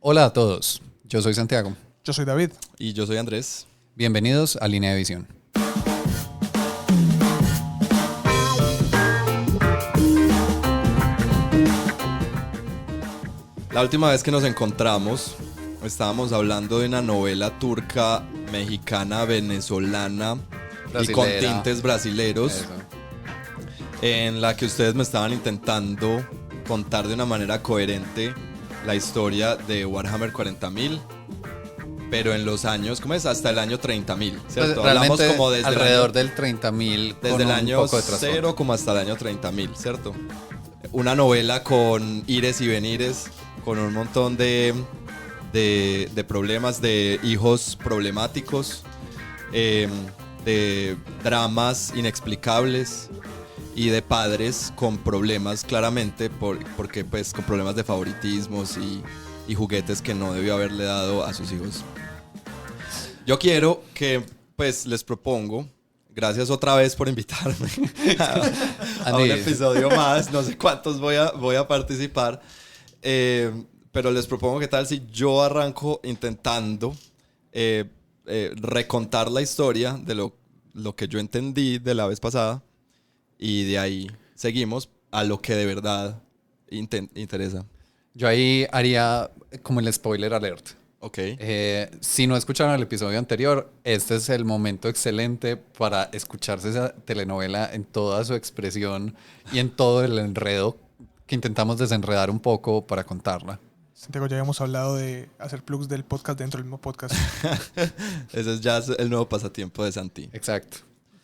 Hola a todos, yo soy Santiago. Yo soy David. Y yo soy Andrés. Bienvenidos a Línea de Visión. La última vez que nos encontramos, estábamos hablando de una novela turca, mexicana, venezolana y con tintes brasileros, Eso. en la que ustedes me estaban intentando contar de una manera coherente la historia de Warhammer 40.000, pero en los años, ¿cómo es? Hasta el año 30.000, ¿cierto? Pues, hablamos como desde alrededor del 30.000. desde el año 0 como hasta el año 30.000, ¿cierto? Una novela con ires y venires, con un montón de problemas, de hijos problemáticos, de dramas inexplicables y de padres con problemas claramente, porque pues con problemas de favoritismos y juguetes que no debió haberle dado a sus hijos. Yo quiero que pues les propongo, gracias otra vez por invitarme a un episodio más, no sé cuántos voy a participar, pero les propongo qué tal si yo arranco intentando recontar la historia de lo que yo entendí de la vez pasada, y de ahí seguimos a lo que de verdad interesa. Yo ahí haría como el spoiler alert. Ok. Si no escucharon el episodio anterior, este es el momento excelente para escucharse esa telenovela en toda su expresión y en todo el enredo que intentamos desenredar un poco para contarla. Santiago, ya habíamos hablado de hacer plugs del podcast dentro del mismo podcast. Ese es ya el nuevo pasatiempo de Santi. Exacto.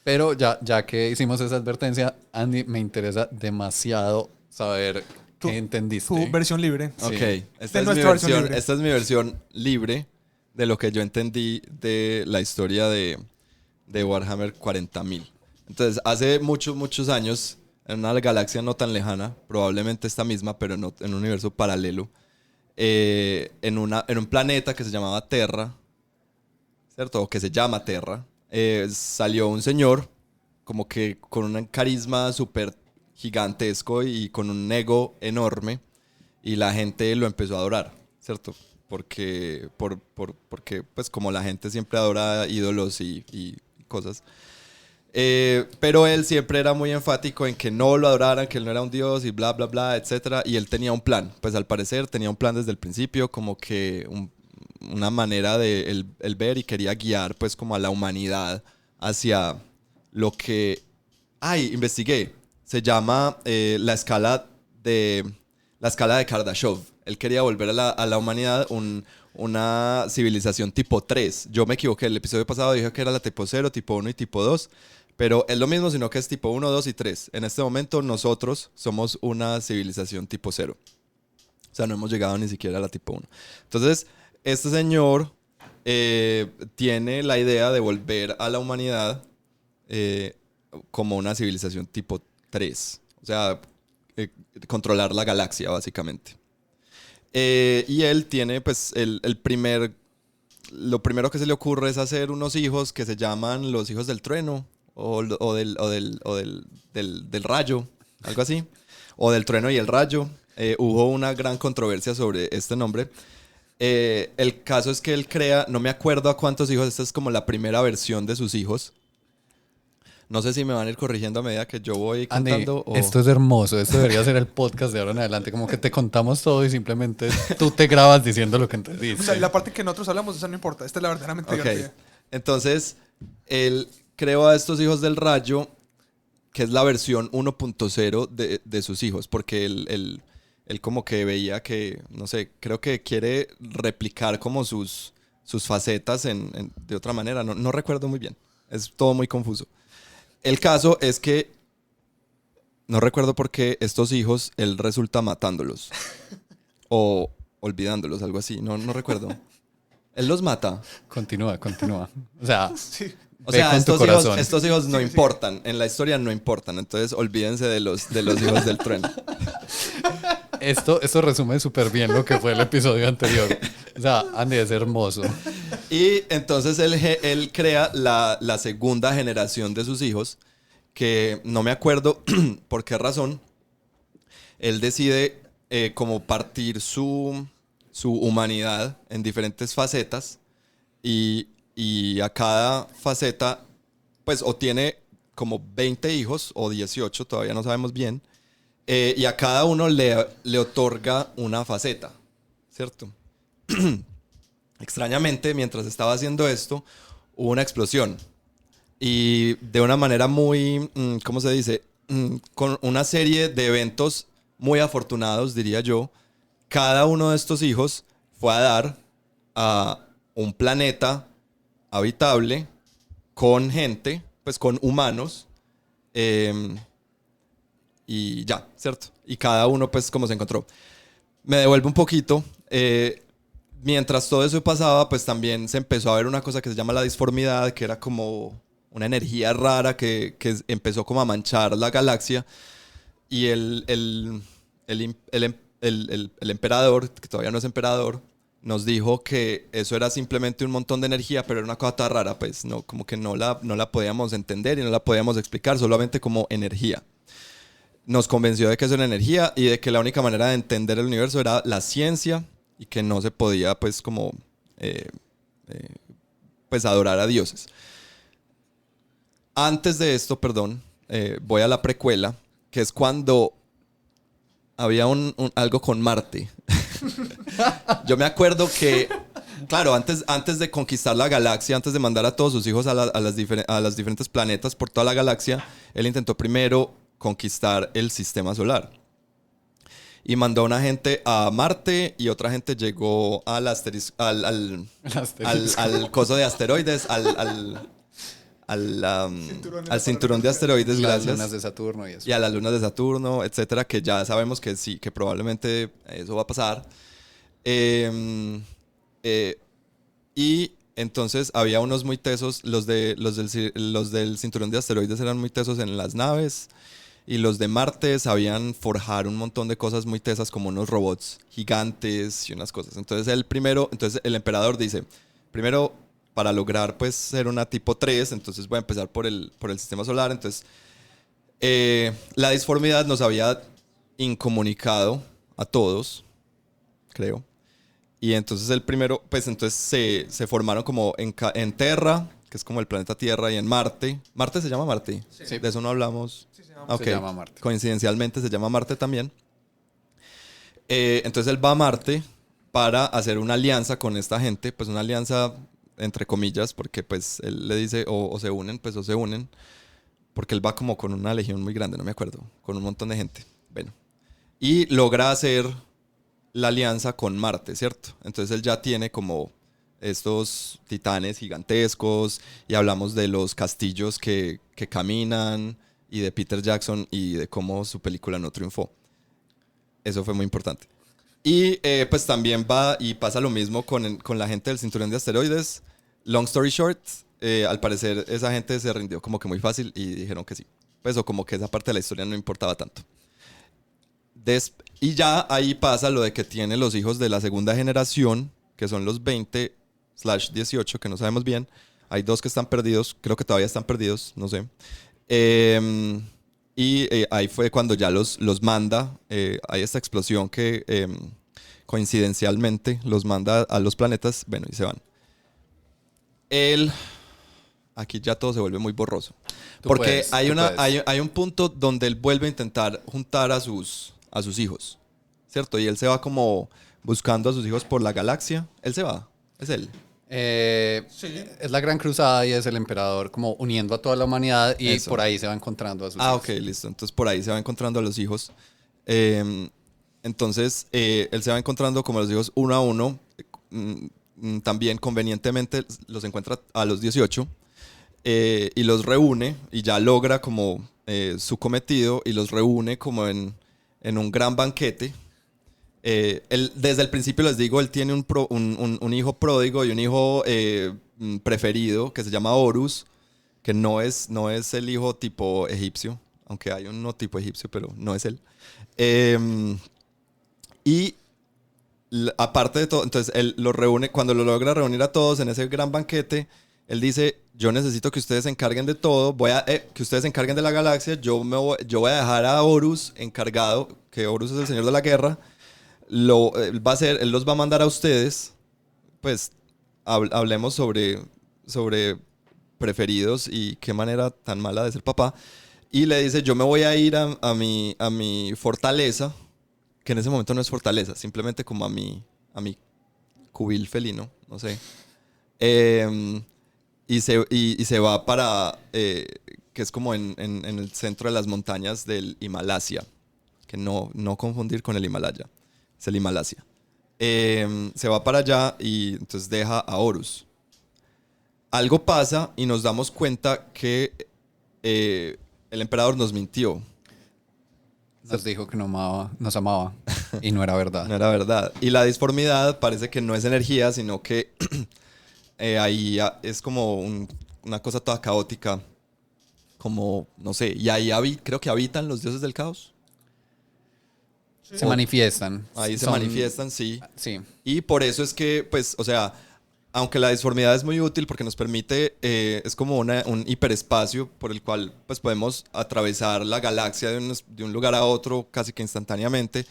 Pero ya que hicimos esa advertencia, Andy, me interesa demasiado saber qué entendiste. Tu versión libre. Ok, Sí. esta es mi versión libre de lo que yo entendí de la historia de Warhammer 40.000. Entonces, hace muchos años, en una galaxia no tan lejana, probablemente esta misma, pero en un universo paralelo, en un planeta que se llamaba Terra, ¿cierto? O que se llama Terra, salió un señor como que con un carisma súper gigantesco y con un ego enorme, y la gente lo empezó a adorar, ¿cierto? Porque pues como la gente siempre adora ídolos y cosas. Pero él siempre era muy enfático en que no lo adoraran, que él no era un dios y bla, bla, bla, etcétera. Y él tenía un plan, pues al parecer tenía un plan desde el principio, como que una manera de él ver, y quería guiar pues como a la humanidad hacia lo que... investigué. Se llama la escala de Kardashev. Él quería volver a la humanidad una civilización tipo 3. Yo me equivoqué, el episodio pasado dije que era la tipo 0, tipo 1 y tipo 2, pero es lo mismo, sino que es tipo 1, 2 y 3. En este momento nosotros somos una civilización tipo 0. O sea, no hemos llegado ni siquiera a la tipo 1. Entonces, este señor tiene la idea de volver a la humanidad como una civilización tipo 3. O sea, controlar la galaxia, básicamente. Y él tiene, pues, lo primero que se le ocurre es hacer unos hijos que se llaman los hijos del trueno, o del rayo, algo así. O del trueno y el rayo. Hubo una gran controversia sobre este nombre. El caso es que él crea, no me acuerdo a cuántos hijos, esta es como la primera versión de sus hijos. No sé si me van a ir corrigiendo a medida que yo voy contando. Andy, esto es hermoso. Esto debería ser el podcast de ahora en adelante. Como que te contamos todo y simplemente tú te grabas diciendo lo que entendiste. O sea, la parte que nosotros hablamos, esa no importa. Esta es la verdaderamente divertida. Entonces, él creó a estos hijos del rayo, que es la versión 1.0 de sus hijos, porque él como que veía que, no sé, creo que quiere replicar como sus facetas de otra manera. No recuerdo muy bien. Es todo muy confuso. El caso es que no recuerdo por qué estos hijos él resulta matándolos o olvidándolos, algo así. No recuerdo. Él los mata. Continúa. O sea, Sí. O sea, con tu corazón. estos hijos no Sí. importan. En la historia no importan. Entonces olvídense de los hijos del trueno. Esto resume súper bien lo que fue el episodio anterior. O sea, Andy, es hermoso. Y entonces él crea la segunda generación de sus hijos, que no me acuerdo por qué razón. Él decide como partir su su humanidad en diferentes facetas y a cada faceta, pues o tiene como 20 hijos o 18, todavía no sabemos bien, y a cada uno le otorga una faceta, ¿cierto? Extrañamente, mientras estaba haciendo esto, hubo una explosión. Y de una manera muy, ¿cómo se dice? Con una serie de eventos muy afortunados, diría yo, cada uno de estos hijos fue a dar a un planeta habitable con gente, pues con humanos, y ya, ¿cierto? Y cada uno, pues, como se encontró. Me devuelvo un poquito. Mientras todo eso pasaba, pues también se empezó a ver una cosa que se llama la disformidad, que era como una energía rara que empezó como a manchar la galaxia. Y el emperador, que todavía no es emperador, nos dijo que eso era simplemente un montón de energía, pero era una cosa tan rara, pues no, como que no la podíamos entender y no la podíamos explicar, solamente como energía. Nos convenció de que eso era energía y de que la única manera de entender el universo era la ciencia y que no se podía, pues, como pues adorar a dioses. Antes de esto, perdón, voy a la precuela, que es cuando había algo con Marte. Yo me acuerdo que, claro, antes de conquistar la galaxia, antes de mandar a todos sus hijos a los diferentes planetas por toda la galaxia, él intentó primero conquistar el sistema solar. Y mandó a una gente a Marte y otra gente llegó al coso de asteroides, al cinturón de asteroides, Las gracias. lunas de Saturno y eso. Y a las lunas de Saturno, etcétera, que ya sabemos que sí, que probablemente eso va a pasar. Y entonces había unos muy tesos, los del cinturón de asteroides eran muy tesos en las naves. Y los de Marte sabían forjar un montón de cosas muy tesas, como unos robots gigantes y unas cosas. Entonces el emperador dice, primero, para lograr pues ser una tipo 3, entonces voy a empezar por el sistema solar. Entonces la disformidad nos había incomunicado a todos, creo. Y entonces el primero, pues entonces se formaron como en Terra, que es como el planeta Tierra, y en Marte. ¿Marte se llama Marte? Sí. De eso no hablamos. Sí, se llama. Okay. Se llama Marte. Coincidencialmente se llama Marte también. Entonces él va a Marte para hacer una alianza con esta gente, pues una alianza entre comillas, porque pues él le dice o se unen, pues o se unen, porque él va como con una legión muy grande, no me acuerdo, con un montón de gente. Bueno, y logra hacer la alianza con Marte, ¿cierto? Entonces él ya tiene como estos titanes gigantescos y hablamos de los castillos que caminan y de Peter Jackson y de cómo su película no triunfó. Eso fue muy importante. Y pues también va y pasa lo mismo con la gente del cinturón de asteroides. Long story short, al parecer esa gente se rindió como que muy fácil y dijeron que sí. Pues o como que esa parte de la historia no importaba tanto. Y ya ahí pasa lo de que tiene los hijos de la segunda generación, que son los 20/18, que no sabemos bien. Hay 2 que están perdidos, creo que todavía están perdidos, no sé. Ahí fue cuando ya los manda. Hay esta explosión que coincidencialmente los manda a los planetas, bueno, y se van. Aquí ya todo se vuelve muy borroso. Porque hay un punto donde él vuelve a intentar juntar a sus hijos, ¿cierto? Y él se va como buscando a sus hijos por la galaxia. Él se va, es él. Sí. Es la Gran Cruzada y es el emperador como uniendo a toda la humanidad y Eso. por ahí se va encontrando a sus hijos. Ok, listo. Entonces por ahí se va encontrando a los hijos. Entonces él se va encontrando como los hijos uno a uno. También convenientemente los encuentra a los 18 y los reúne y ya logra como su cometido y los reúne como en un gran banquete. Desde el principio les digo, él tiene un hijo pródigo y un hijo preferido que se llama Horus, que no es el hijo tipo egipcio, aunque hay uno tipo egipcio, pero no es él. Aparte de todo, entonces él los reúne, cuando lo logra reunir a todos en ese gran banquete, él dice, yo necesito que ustedes se encarguen de todo, que ustedes se encarguen de la galaxia, yo voy a dejar a Horus encargado, que Horus es el señor de la guerra, él los va a mandar a ustedes, pues hablemos sobre preferidos y qué manera tan mala de ser papá. Y le dice, yo me voy a ir a mi fortaleza, que en ese momento no es fortaleza, simplemente como a mi cubil felino, no sé. Y se va para, que es como en el centro de las montañas del Himalaya, que no confundir con el Himalaya, es el Himalaya. Se va para allá y entonces deja a Horus. Algo pasa y nos damos cuenta que el emperador nos mintió. Nos dijo que nos amaba y no era verdad. No era verdad. Y la disformidad parece que no es energía, sino que ahí es como una cosa toda caótica. Como, no sé, y ahí creo que habitan los dioses del caos. Se manifiestan. Ahí se manifiestan, sí. Sí. Y por eso es que, pues, o sea, aunque la disformidad es muy útil porque nos permite, es como un hiperespacio por el cual pues podemos atravesar la galaxia de un lugar a otro casi que instantáneamente.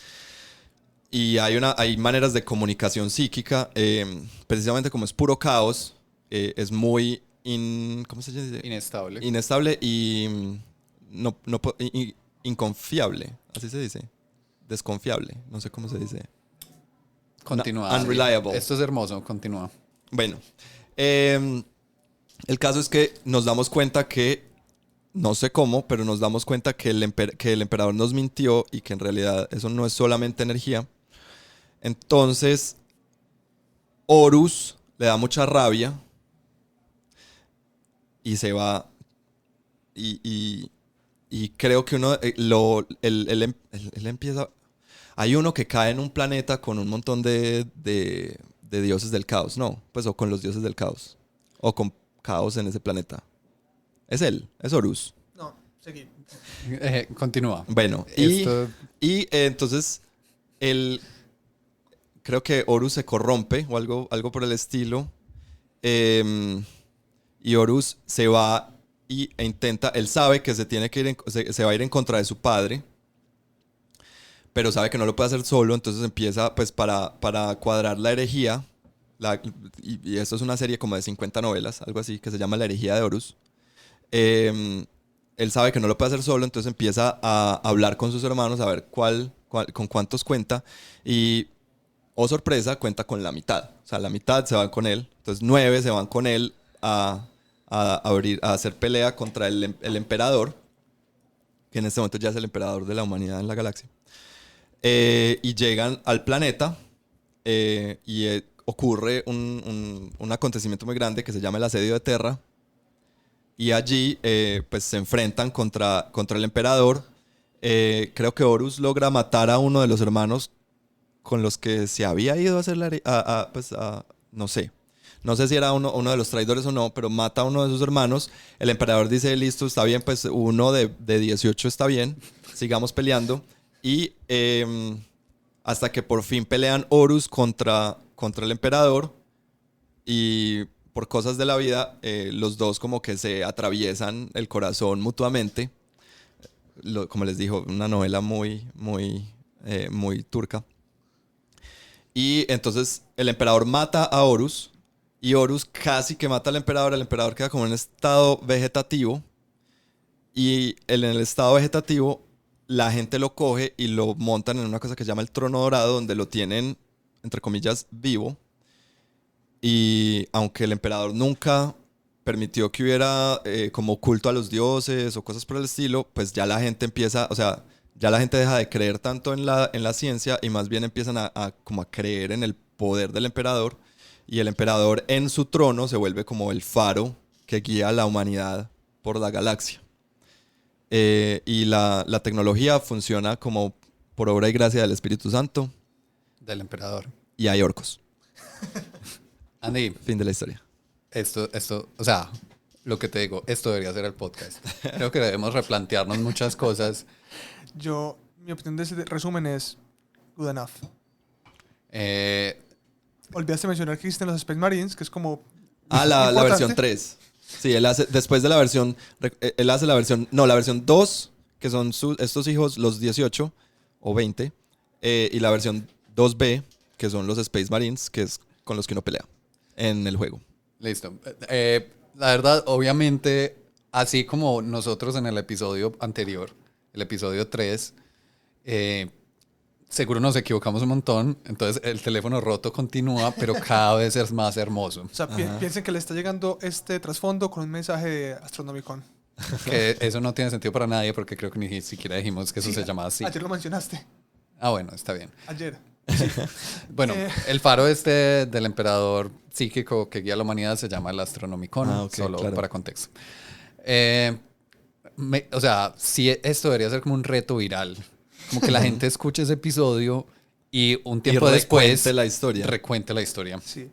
Y hay maneras de comunicación psíquica, precisamente como es puro caos, es muy ¿cómo se dice? Inestable y inconfiable, así se dice. Desconfiable, no sé cómo se dice. Continúa. Unreliable. Esto es hermoso, continúa. Bueno, el caso es que nos damos cuenta que, no sé cómo, pero nos damos cuenta que el emperador nos mintió y que en realidad eso no es solamente energía. Entonces, Horus le da mucha rabia y se va. Y creo que él empieza. Hay uno que cae en un planeta con un montón de dioses del caos, ¿no? Pues o con los dioses del caos. O con caos en ese planeta. Es él, es Horus. No, seguí. Continúa. Bueno, entonces creo que Horus se corrompe o algo por el estilo. Y Horus se va e intenta, él sabe que se tiene que ir se va a ir en contra de su padre, pero sabe que no lo puede hacer solo, entonces empieza pues para cuadrar la herejía, y esto es una serie como de 50 novelas, algo así, que se llama La herejía de Horus. Él sabe que no lo puede hacer solo, entonces empieza a hablar con sus hermanos, a ver con cuántos cuenta, y, oh sorpresa, cuenta con la mitad. O sea, la mitad se van con él, entonces 9 se van con él a hacer pelea contra el emperador, que en este momento ya es el emperador de la humanidad en la galaxia. Y llegan al planeta y ocurre un acontecimiento muy grande que se llama el asedio de Terra. Y allí pues se enfrentan contra el emperador. Creo que Horus logra matar a uno de los hermanos con los que se había ido a hacer no sé. No sé si era uno de los traidores o no, pero mata a uno de sus hermanos. El emperador dice, listo, está bien, pues uno de 18 está bien, sigamos peleando. Y hasta que por fin pelean Horus contra el emperador y por cosas de la vida, los dos como que se atraviesan el corazón mutuamente. Como les dijo, una novela muy turca. Y entonces el emperador mata a Horus y Horus casi que mata al emperador. El emperador queda como en un estado vegetativo y en el estado vegetativo la gente lo coge y lo montan en una cosa que se llama el trono dorado, donde lo tienen, entre comillas, vivo. Y aunque el emperador nunca permitió que hubiera como culto a los dioses o cosas por el estilo, pues ya la gente empieza, o sea, ya la gente deja de creer tanto en la ciencia y más bien empiezan como a creer en el poder del emperador. Y el emperador en su trono se vuelve como el faro que guía a la humanidad por la galaxia. Y la tecnología funciona como por obra y gracia del Espíritu Santo. Del emperador. Y hay orcos. Andy. Fin de la historia. Esto, o sea, lo que te digo, esto debería ser el podcast. Creo que debemos replantearnos muchas cosas. Mi opinión de ese resumen es good enough. Olvidaste mencionar que existen los Space Marines, que es como... la versión 3. Sí, él hace, después de la versión, él hace la versión 2, que son estos hijos, los 18 o 20, y la versión 2B, que son los Space Marines, que es con los que uno pelea en el juego. Listo. La verdad, obviamente, así como nosotros en el episodio anterior, el episodio 3, seguro nos equivocamos un montón, entonces el teléfono roto continúa, pero cada vez es más hermoso. O sea, piensen que le está llegando este trasfondo con un mensaje de Astronomicon. Que eso no tiene sentido para nadie porque creo que ni siquiera dijimos que eso se llamaba así. Ayer lo mencionaste. Ah, bueno, está bien. Ayer. Bueno, el faro este del emperador psíquico que guía a la humanidad se llama el Astronomicon, solo claro. Para contexto. O sea, sí, esto debería ser como un reto viral. Como que la gente escuche ese episodio y un tiempo después recuente la historia. Sí.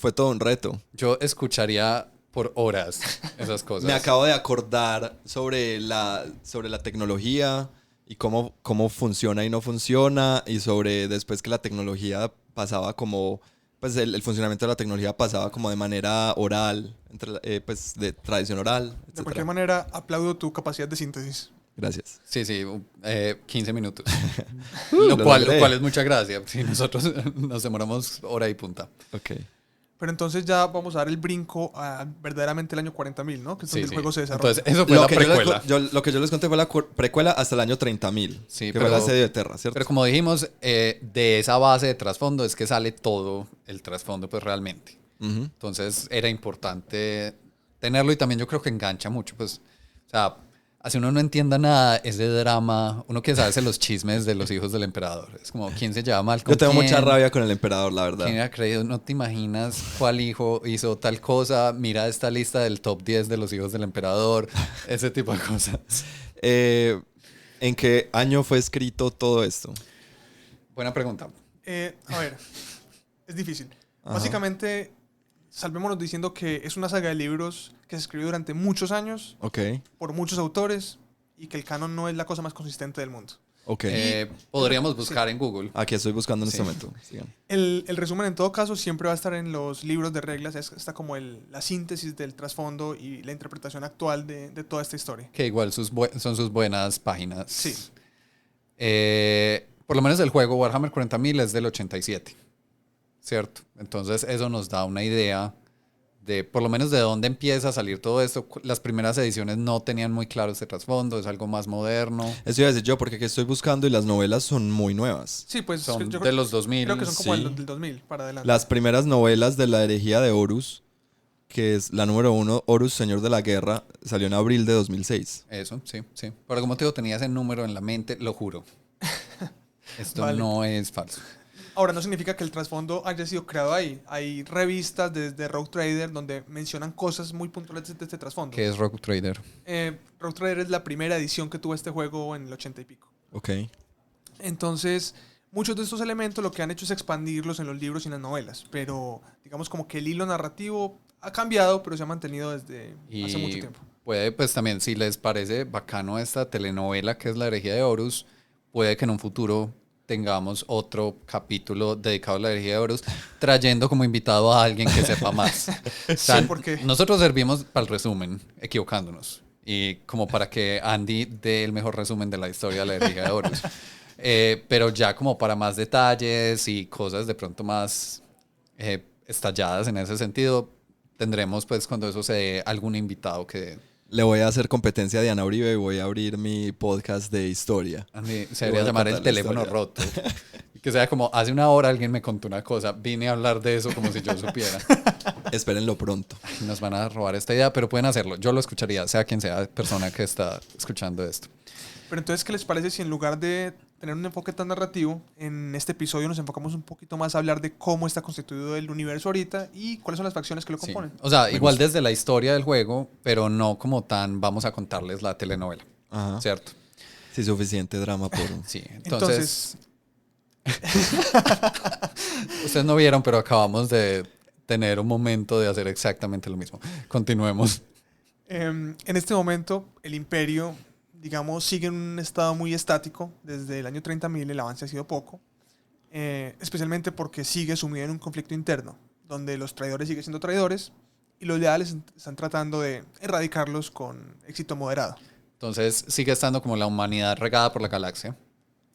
Fue todo un reto. Yo escucharía por horas esas cosas. Me acabo de acordar sobre la tecnología y cómo funciona y no funciona, y sobre después que la tecnología pasaba como, pues el funcionamiento de la tecnología pasaba como de manera oral, pues de tradición oral, etc. De cualquier manera, aplaudo tu capacidad de síntesis. Gracias. Sí, 15 minutos. lo cual es mucha gracia. Si nosotros nos demoramos hora y punta. Ok. Pero entonces ya vamos a dar el brinco a verdaderamente el año 40.000, ¿no? Que es donde el juego se desarrolla. Entonces, eso fue la precuela. Lo que yo les conté fue la precuela hasta el año 30.000. Sí, que fue el asedio de Terra, ¿cierto? Pero como dijimos, de esa base de trasfondo es que sale todo el trasfondo, pues realmente. Entonces era importante tenerlo, y también yo creo que engancha mucho, pues, o sea, así uno no entienda nada, es de drama, uno quiere saberse los chismes de los hijos del emperador. Es como, ¿quién se lleva mal con Yo tengo quién? Mucha rabia con el emperador, la verdad. ¿Quién hubiera creído? No te imaginas cuál hijo hizo tal cosa. Mira esta lista del top 10 de los hijos del emperador. Ese tipo de cosas. ¿En qué año fue escrito todo esto? Buena pregunta. A ver, es difícil. Ajá. Básicamente, salvémonos diciendo que es una saga de libros que se escribió durante muchos años, por muchos autores, y que el canon no es la cosa más consistente del mundo. Podríamos buscar en Google. Aquí estoy buscando en este momento. El resumen, en todo caso, siempre va a estar en los libros de reglas. Está como la síntesis del trasfondo y la interpretación actual de toda esta historia. Que igual son sus buenas páginas. Sí. Por lo menos el juego Warhammer 40.000 es del 87, ¿cierto? Entonces eso nos da una idea de por lo menos de dónde empieza a salir todo esto. Las primeras ediciones no tenían muy claro este trasfondo, es algo más moderno. Eso iba a decir yo, porque aquí estoy buscando y las novelas son muy nuevas. Sí, pues son de los 2000. Creo que son como del 2000 para adelante. Las primeras novelas de la herejía de Horus, que es la número 1, Horus, Señor de la Guerra, salió en abril de 2006. Eso, sí. Pero como te digo, tenía ese número en la mente, lo juro. Esto no es falso. Ahora, no significa que el trasfondo haya sido creado ahí. Hay revistas desde Rogue Trader donde mencionan cosas muy puntuales de este trasfondo. ¿Qué es Rogue Trader? Rogue Trader es la primera edición que tuvo este juego en el 80 y pico. Ok. Entonces, muchos de estos elementos lo que han hecho es expandirlos en los libros y en las novelas. Pero, digamos, como que el hilo narrativo ha cambiado, pero se ha mantenido desde hace mucho tiempo. Puede, pues también, si les parece bacano esta telenovela que es La herejía de Horus, puede que en un futuro tengamos otro capítulo dedicado a la herejía de Horus, trayendo como invitado a alguien que sepa más. O sea, sí, porque nosotros servimos para el resumen, equivocándonos, y como para que Andy dé el mejor resumen de la historia de la herejía de Horus. Pero ya como para más detalles y cosas de pronto más estalladas en ese sentido, tendremos pues cuando eso se dé algún invitado que... Le voy a hacer competencia a Diana Uribe y voy a abrir mi podcast de historia. Se debería llamar El teléfono roto. Que sea como, hace una hora alguien me contó una cosa, vine a hablar de eso como si yo supiera. Espérenlo pronto. Nos van a robar esta idea, pero pueden hacerlo. Yo lo escucharía, sea quien sea persona que está escuchando esto. Pero entonces, ¿qué les parece si en lugar de tener un enfoque tan narrativo, en este episodio nos enfocamos un poquito más a hablar de cómo está constituido el universo ahorita y cuáles son las facciones que lo componen? O sea, igual desde la historia del juego, pero no como tan vamos a contarles la telenovela. Ajá. ¿Cierto? Sí, suficiente drama por... Sí, entonces ustedes no vieron, pero acabamos de tener un momento de hacer exactamente lo mismo. Continuemos. En este momento, el imperio, digamos, sigue en un estado muy estático. Desde el año 30.000 el avance ha sido poco, especialmente porque sigue sumido en un conflicto interno, donde los traidores siguen siendo traidores y los leales están tratando de erradicarlos con éxito moderado. Entonces sigue estando como la humanidad regada por la galaxia,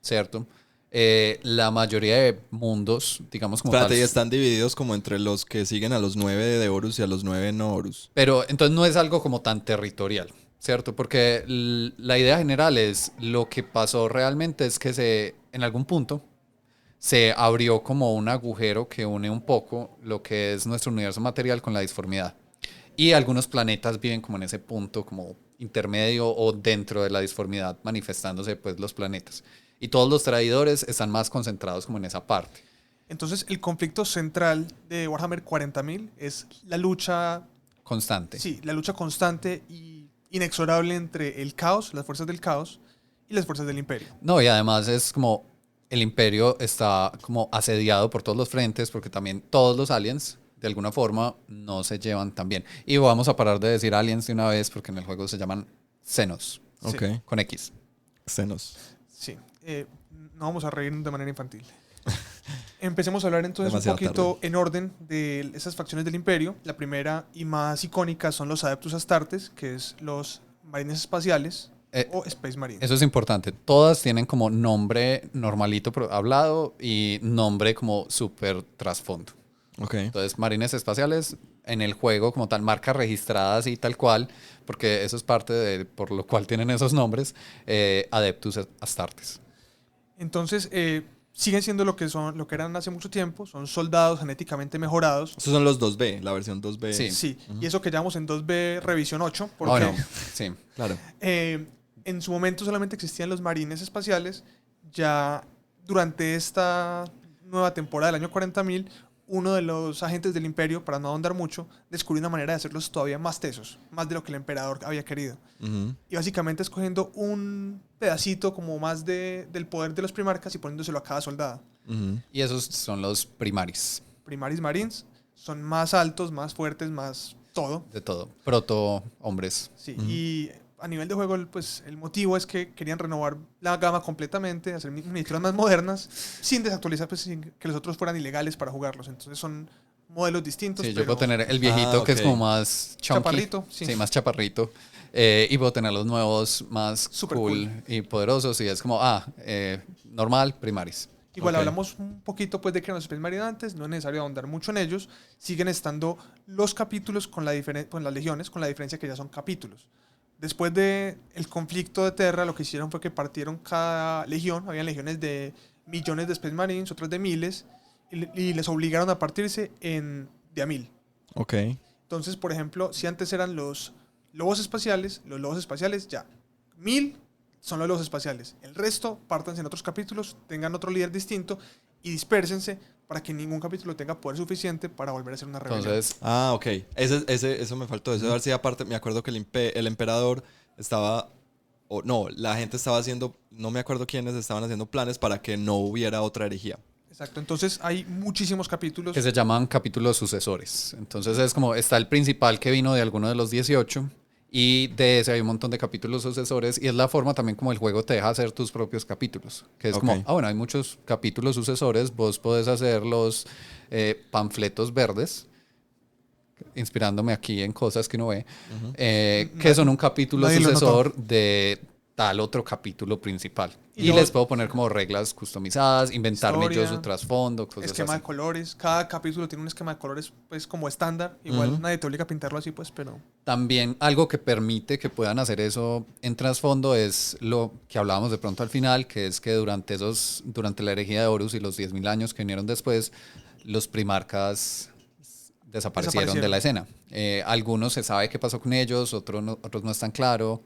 ¿cierto? La mayoría de mundos, digamos como Espérate, y tal. están divididos como entre los que siguen a los 9 de Horus y a los 9 no Horus. Pero entonces no es algo como tan territorial, ¿cierto? Porque la idea general es lo que pasó realmente es que en algún punto se abrió como un agujero que une un poco lo que es nuestro universo material con la disformidad. Y algunos planetas viven como en ese punto, como intermedio o dentro de la disformidad, manifestándose pues los planetas. Y todos los traidores están más concentrados como en esa parte. Entonces, el conflicto central de Warhammer 40.000 es la lucha, Constante. sí, la lucha constante y inexorable entre el caos, las fuerzas del caos y las fuerzas del imperio. No, y además es como el imperio está como asediado por todos los frentes porque también todos los aliens de alguna forma no se llevan tan bien. Y vamos a parar de decir aliens de una vez porque en el juego se llaman Xenos, Sí. Ok. con X. Xenos. Sí, no vamos a reír de manera infantil. Empecemos a hablar entonces Demasiado un poquito tarde. en orden de esas facciones del imperio. La primera y más icónica son los Adeptus Astartes, que es los marines espaciales o Space Marines. Eso es importante. Todas tienen como nombre normalito hablado y nombre como súper trasfondo. Ok. Entonces, marines espaciales en el juego como tal, marcas registradas y tal cual, porque eso es parte de por lo cual tienen esos nombres, Adeptus Astartes. Entonces, siguen siendo lo que eran hace mucho tiempo, son soldados genéticamente mejorados. Estos son los 2B, la versión 2B. Sí. Sí, y eso que llamamos en 2B revisión 8, porque Bueno, sí. Claro. en su momento solamente existían los marines espaciales. Ya durante esta nueva temporada del año 40.000, uno de los agentes del imperio, para no ahondar mucho, descubrió una manera de hacerlos todavía más tesos, más de lo que el emperador había querido. Ujú. Y básicamente escogiendo un pedacito como más del poder de los primarcas y poniéndoselo a cada soldado. Ujú. Y esos son los primaris Primaris Marines son más altos, más fuertes, más todo. de todo. Proto hombres. Sí, Ujú. y a nivel de juego, pues el motivo es que querían renovar la gama completamente, hacer miniaturas más modernas, sin desactualizar, pues sin que los otros fueran ilegales para jugarlos. Entonces son modelos distintos. Sí, yo pero puedo tener el viejito que es ok. como más chunky. Chaparrito, sí. Sí, más chaparrito. Y puedo tener los nuevos más Super cool y poderosos. Y es como, normal, primaris. Igual Ok. hablamos un poquito pues de que los Space Marines antes, no es necesario ahondar mucho en ellos. Siguen estando los capítulos con las legiones, con la diferencia que ya son capítulos. Después de el conflicto de Terra, lo que hicieron fue que partieron cada legión, habían legiones de millones de Space Marines, otras de miles, y les obligaron a partirse de a 1000. Ok. Entonces, por ejemplo, si antes eran los lobos espaciales ya 1000 son los lobos espaciales. El resto, pártanse en otros capítulos, tengan otro líder distinto y dispérsense para que ningún capítulo tenga poder suficiente para volver a ser una rebelión. Entonces, Ah, ok. Eso me faltó. Eso de haber sido aparte. Me acuerdo que el emperador estaba. O no, la gente estaba haciendo. No me acuerdo quiénes estaban haciendo planes para que no hubiera otra herejía. Exacto, entonces hay muchísimos capítulos. que se llaman capítulos sucesores. Entonces es como, está el principal que vino de alguno de los 18 y de ese hay un montón de capítulos sucesores y es la forma también como el juego te deja hacer tus propios capítulos. Que es Ok. como, bueno, hay muchos capítulos sucesores, vos podés hacer los panfletos verdes, inspirándome aquí en cosas que uno ve, que son un capítulo Nadie lo sucesor de tal otro capítulo principal. Y Y luego- les puedo poner como reglas customizadas, inventarme yo Historia, su trasfondo, cosas esquema así. de colores. Cada capítulo tiene un esquema de colores pues como estándar. Igual Ujú. nadie te obliga a pintarlo así, pues, pero También algo que permite que puedan hacer eso en trasfondo es lo que hablábamos de pronto al final, que es que durante la herejía de Horus y los 10.000 años que vinieron después, los primarcas desaparecieron de la escena. Algunos se sabe qué pasó con ellos, otros no están claro.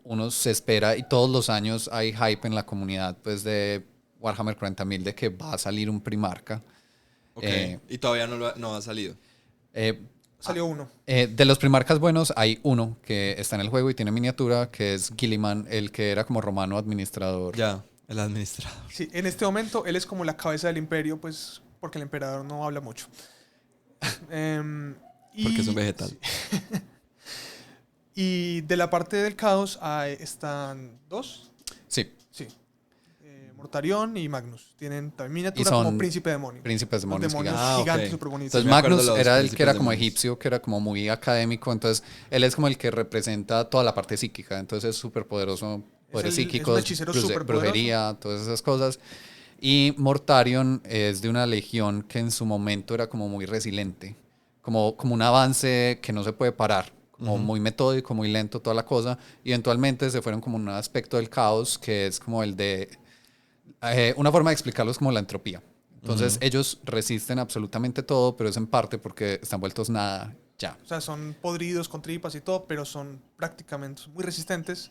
Uno se espera y todos los años hay hype en la comunidad pues de Warhammer 40.000 de que va a salir un primarca. Ok. Eh, Y todavía no ha salido. salió uno. De los primarcas buenos hay uno que está en el juego y tiene miniatura, que es Gilliman, el que era como romano administrador. Ya, el administrador. Sí, en este momento él es como la cabeza del imperio, pues, porque el emperador no habla mucho. Porque es un vegetal. Y de la parte del caos están dos. Sí, Sí. Mortarion y Magnus. Tienen también Y miniatura son como príncipe demonio. príncipes Los demonios demonios gigantes. Ah, ok. gigantes súper bonitos. Entonces Sí, me acuerdo Magnus de los era el que príncipes era como demonios. egipcio, que era como muy académico, entonces él es como el que representa toda la parte psíquica, entonces es súper poderoso poderes es un psíquicos, hechicero súper poderoso. brujería, todas esas cosas. Y Mortarion es de una legión que en su momento era como muy resiliente, como un avance que no se puede parar, como muy metódico, muy lento, toda la cosa. Y eventualmente se fueron como un aspecto del caos que es como el de... una forma de explicarlo es como la entropía. Entonces ellos resisten absolutamente todo, pero es en parte porque están vueltos nada ya. O sea, son podridos con tripas y todo, pero son prácticamente muy resistentes,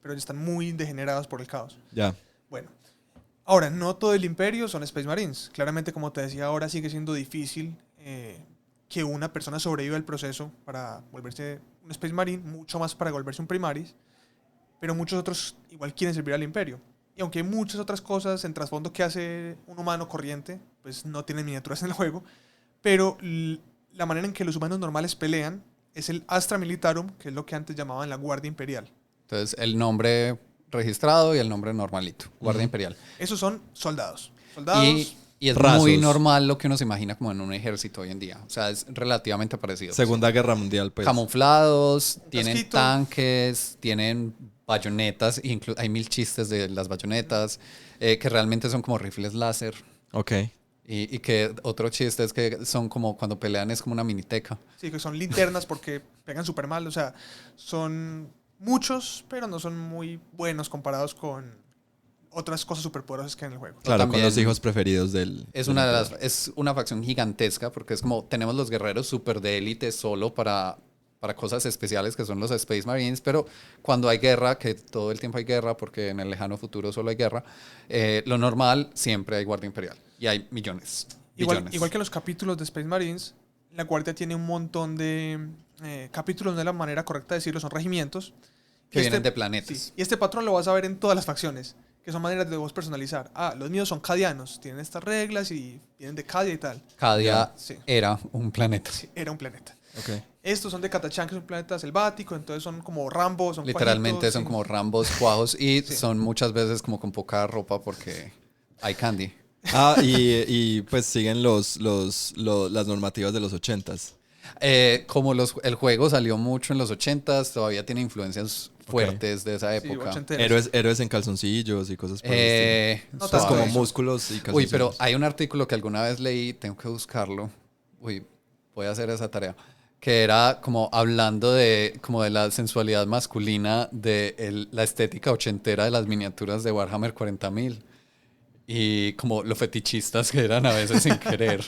pero están muy degenerados por el caos. Ya. Bueno, ahora, no todo el imperio son Space Marines. Claramente, como te decía, ahora sigue siendo difícil que una persona sobreviva el proceso para volverse un Space Marine, mucho más para volverse un Primaris, pero muchos otros igual quieren servir al imperio. Y aunque hay muchas otras cosas en trasfondo que hace un humano corriente, pues no tienen miniaturas en el juego, pero la manera en que los humanos normales pelean es el Astra Militarum, que es lo que antes llamaban la Guardia Imperial. Entonces el nombre registrado y el nombre normalito, Guardia Imperial. Esos son soldados. Y es rasos. muy normal lo que uno se imagina como en un ejército hoy en día. O sea, es relativamente parecido. Segunda Guerra Mundial, pues. Camuflados, tienen casquito. tanques, tienen bayonetas, hay 1000 chistes de las bayonetas, que realmente son como rifles láser. Ok. Y que otro chiste es que son como cuando pelean es como una miniteca. Sí, que son linternas porque pegan súper mal. O sea, son muchos, pero no son muy buenos comparados con otras cosas súper poderosas que hay en el juego. Claro, También con los hijos preferidos del... Es del una de emperador. es una facción gigantesca porque es como tenemos los guerreros súper de élite solo para cosas especiales que son los Space Marines, pero cuando hay guerra, que todo el tiempo hay guerra porque en el lejano futuro solo hay guerra, lo normal siempre hay Guardia Imperial y hay millones. Igual billones. que en los capítulos de Space Marines, la Guardia tiene un montón de capítulos, no es la manera correcta de decirlo, son regimientos. Que Y vienen de planetas. sí, y este patrón lo vas a ver en todas las facciones, que son maneras de vos personalizar. Ah, los míos son cadianos, tienen estas reglas y vienen de Cadia y tal. Cadia Sí. era un planeta. Sí, era un planeta. Ok. Estos son de Catachán, que es un planeta selvático, entonces son como Rambo, son Literalmente cuajitos, son sí. como rambos, cuajos y Sí. son muchas veces como con poca ropa porque hay candy. Ah, y pues siguen las normativas de los 80s. Como el juego salió mucho en los 80s, todavía tiene influencias fuertes de esa Sí, época. ochenteros. Héroes en calzoncillos y cosas por el estilo. No Es tanto como eso. músculos y calzoncillos. Uy, pero hay un artículo que alguna vez leí, tengo que buscarlo. Uy, voy a hacer esa tarea. Que era como hablando como de la sensualidad masculina, de la estética ochentera de las miniaturas de Warhammer 40.000. Y como lo fetichistas que eran a veces sin querer.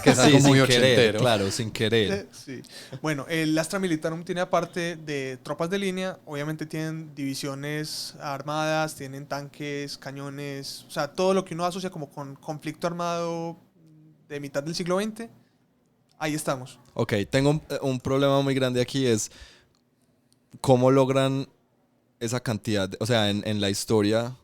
Que es algo Sí, muy sin querer, ochentero. claro, sin querer. Sí. Bueno, el Astra Militarum tiene aparte de tropas de línea, obviamente tienen divisiones armadas, tienen tanques, cañones, o sea, todo lo que uno asocia como con conflicto armado de mitad del siglo XX, ahí estamos. Ok, tengo un problema muy grande aquí, es cómo logran esa cantidad, o sea, en la historia,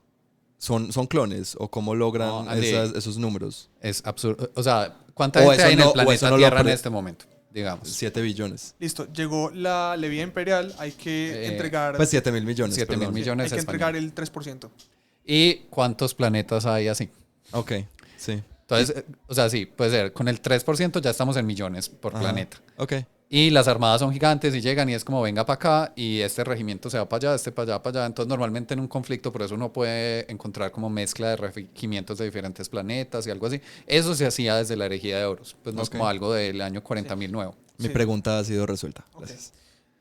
¿son clones? ¿O cómo logran No, Andy. Pues, esos números? Es absurdo. O sea, ¿cuánta O gente eso hay en no- el o planeta eso no lo Tierra en pre- este momento? Digamos. 7 billones. Listo, llegó la levía imperial, hay que entregar, Pues 7.000 millones. 7.000 perdón. millones. hay que entregar españoles. el 3%. ¿Y cuántos planetas hay así? Ok, sí. Entonces, o sea, sí, puede ser. Con el 3% ya estamos en millones por Ajá. planeta. Ok. Y las armadas son gigantes y llegan y es como venga para acá y este regimiento se va para allá, este para allá, para allá. Entonces normalmente en un conflicto por eso uno puede encontrar como mezcla de regimientos de diferentes planetas y algo así. Eso se hacía desde la herejía de Horus. Pues no es Ok. como algo del año 40.000 nuevo. Mi Sí. pregunta ha sido resuelta. Ok. Gracias.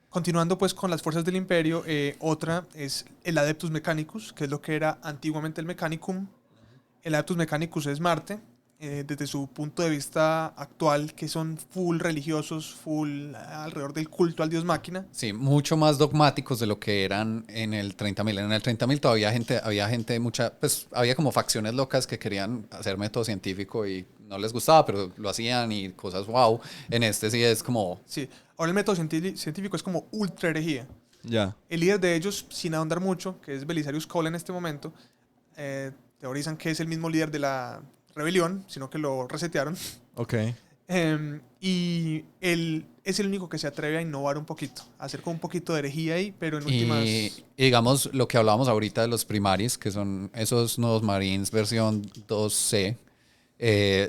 Continuando pues con las fuerzas del imperio, otra es el Adeptus Mechanicus, que es lo que era antiguamente el Mechanicum. El Adeptus Mechanicus es Marte, desde su punto de vista actual, que son full religiosos, full alrededor del culto al dios máquina. Sí, mucho más dogmáticos de lo que eran en el 30.000. En el 30.000 todavía había gente, pues había como facciones locas que querían hacer método científico y no les gustaba, pero lo hacían y cosas wow. En este sí es como... Sí, ahora el método científico es como ultra herejía. Ya. El líder de ellos, sin ahondar mucho, que es Belisarius Cole en este momento, teorizan que es el mismo líder de la rebelión, sino que lo resetearon. Ok. Y él es el único que se atreve a innovar un poquito, a hacer como un poquito de herejía ahí, pero en últimas... Y digamos lo que hablábamos ahorita de los primaris, que son esos nuevos Marines versión 2C,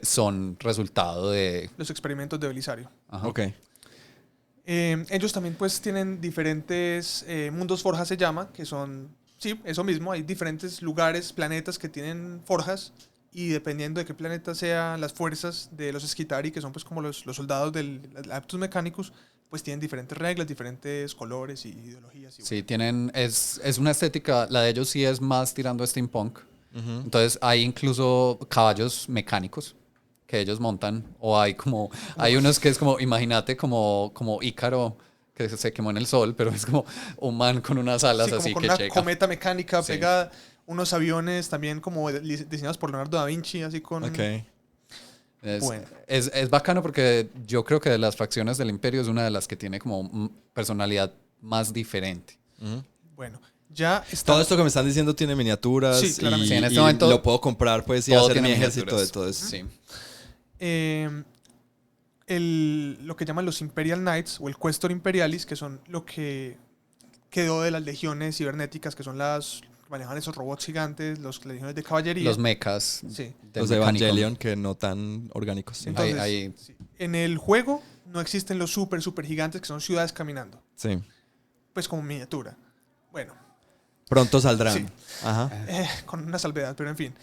son resultado de... los experimentos de Belisario. Ajá. Ok. Ellos también pues tienen diferentes mundos forja se llama, que son sí, eso mismo. Hay diferentes lugares, planetas que tienen forjas. Y dependiendo de qué planeta sean las fuerzas de los Skitarii, que son pues como los soldados del Adeptus Mechanicus, pues tienen diferentes reglas, diferentes colores y ideologías. Y Sí, es una estética, la de ellos sí es más tirando a steampunk. Entonces hay incluso caballos mecánicos que ellos montan, o hay unos que es como, imagínate como Ícaro que se quemó en el sol, pero es como un man con unas alas sí, como así con que una llega. cometa mecánica Sí. pegada, unos aviones también como diseñados por Leonardo da Vinci, así con... Ok. Bueno. Es bacano porque yo creo que de las facciones del Imperio es una de las que tiene como personalidad más diferente. Bueno, ya está... Todo esto que me están diciendo tiene miniaturas Sí, claramente. y, Sí, en este y momento lo puedo comprar pues y todo hacer tiene mi ejército miniaturas. de todo eso. Sí. Lo que llaman los Imperial Knights o el Questor Imperialis, que son lo que quedó de las legiones cibernéticas, que son las que manejan esos robots gigantes, las legiones de caballería. Los mechas. Sí. del Los mecánico. Evangelion que no tan orgánicos. Sí. Entonces, ahí- sí. En el juego no existen los super gigantes que son ciudades caminando, Sí. pues como miniatura. Bueno, Pronto saldrán. Sí. Ajá. con una salvedad, pero en fin.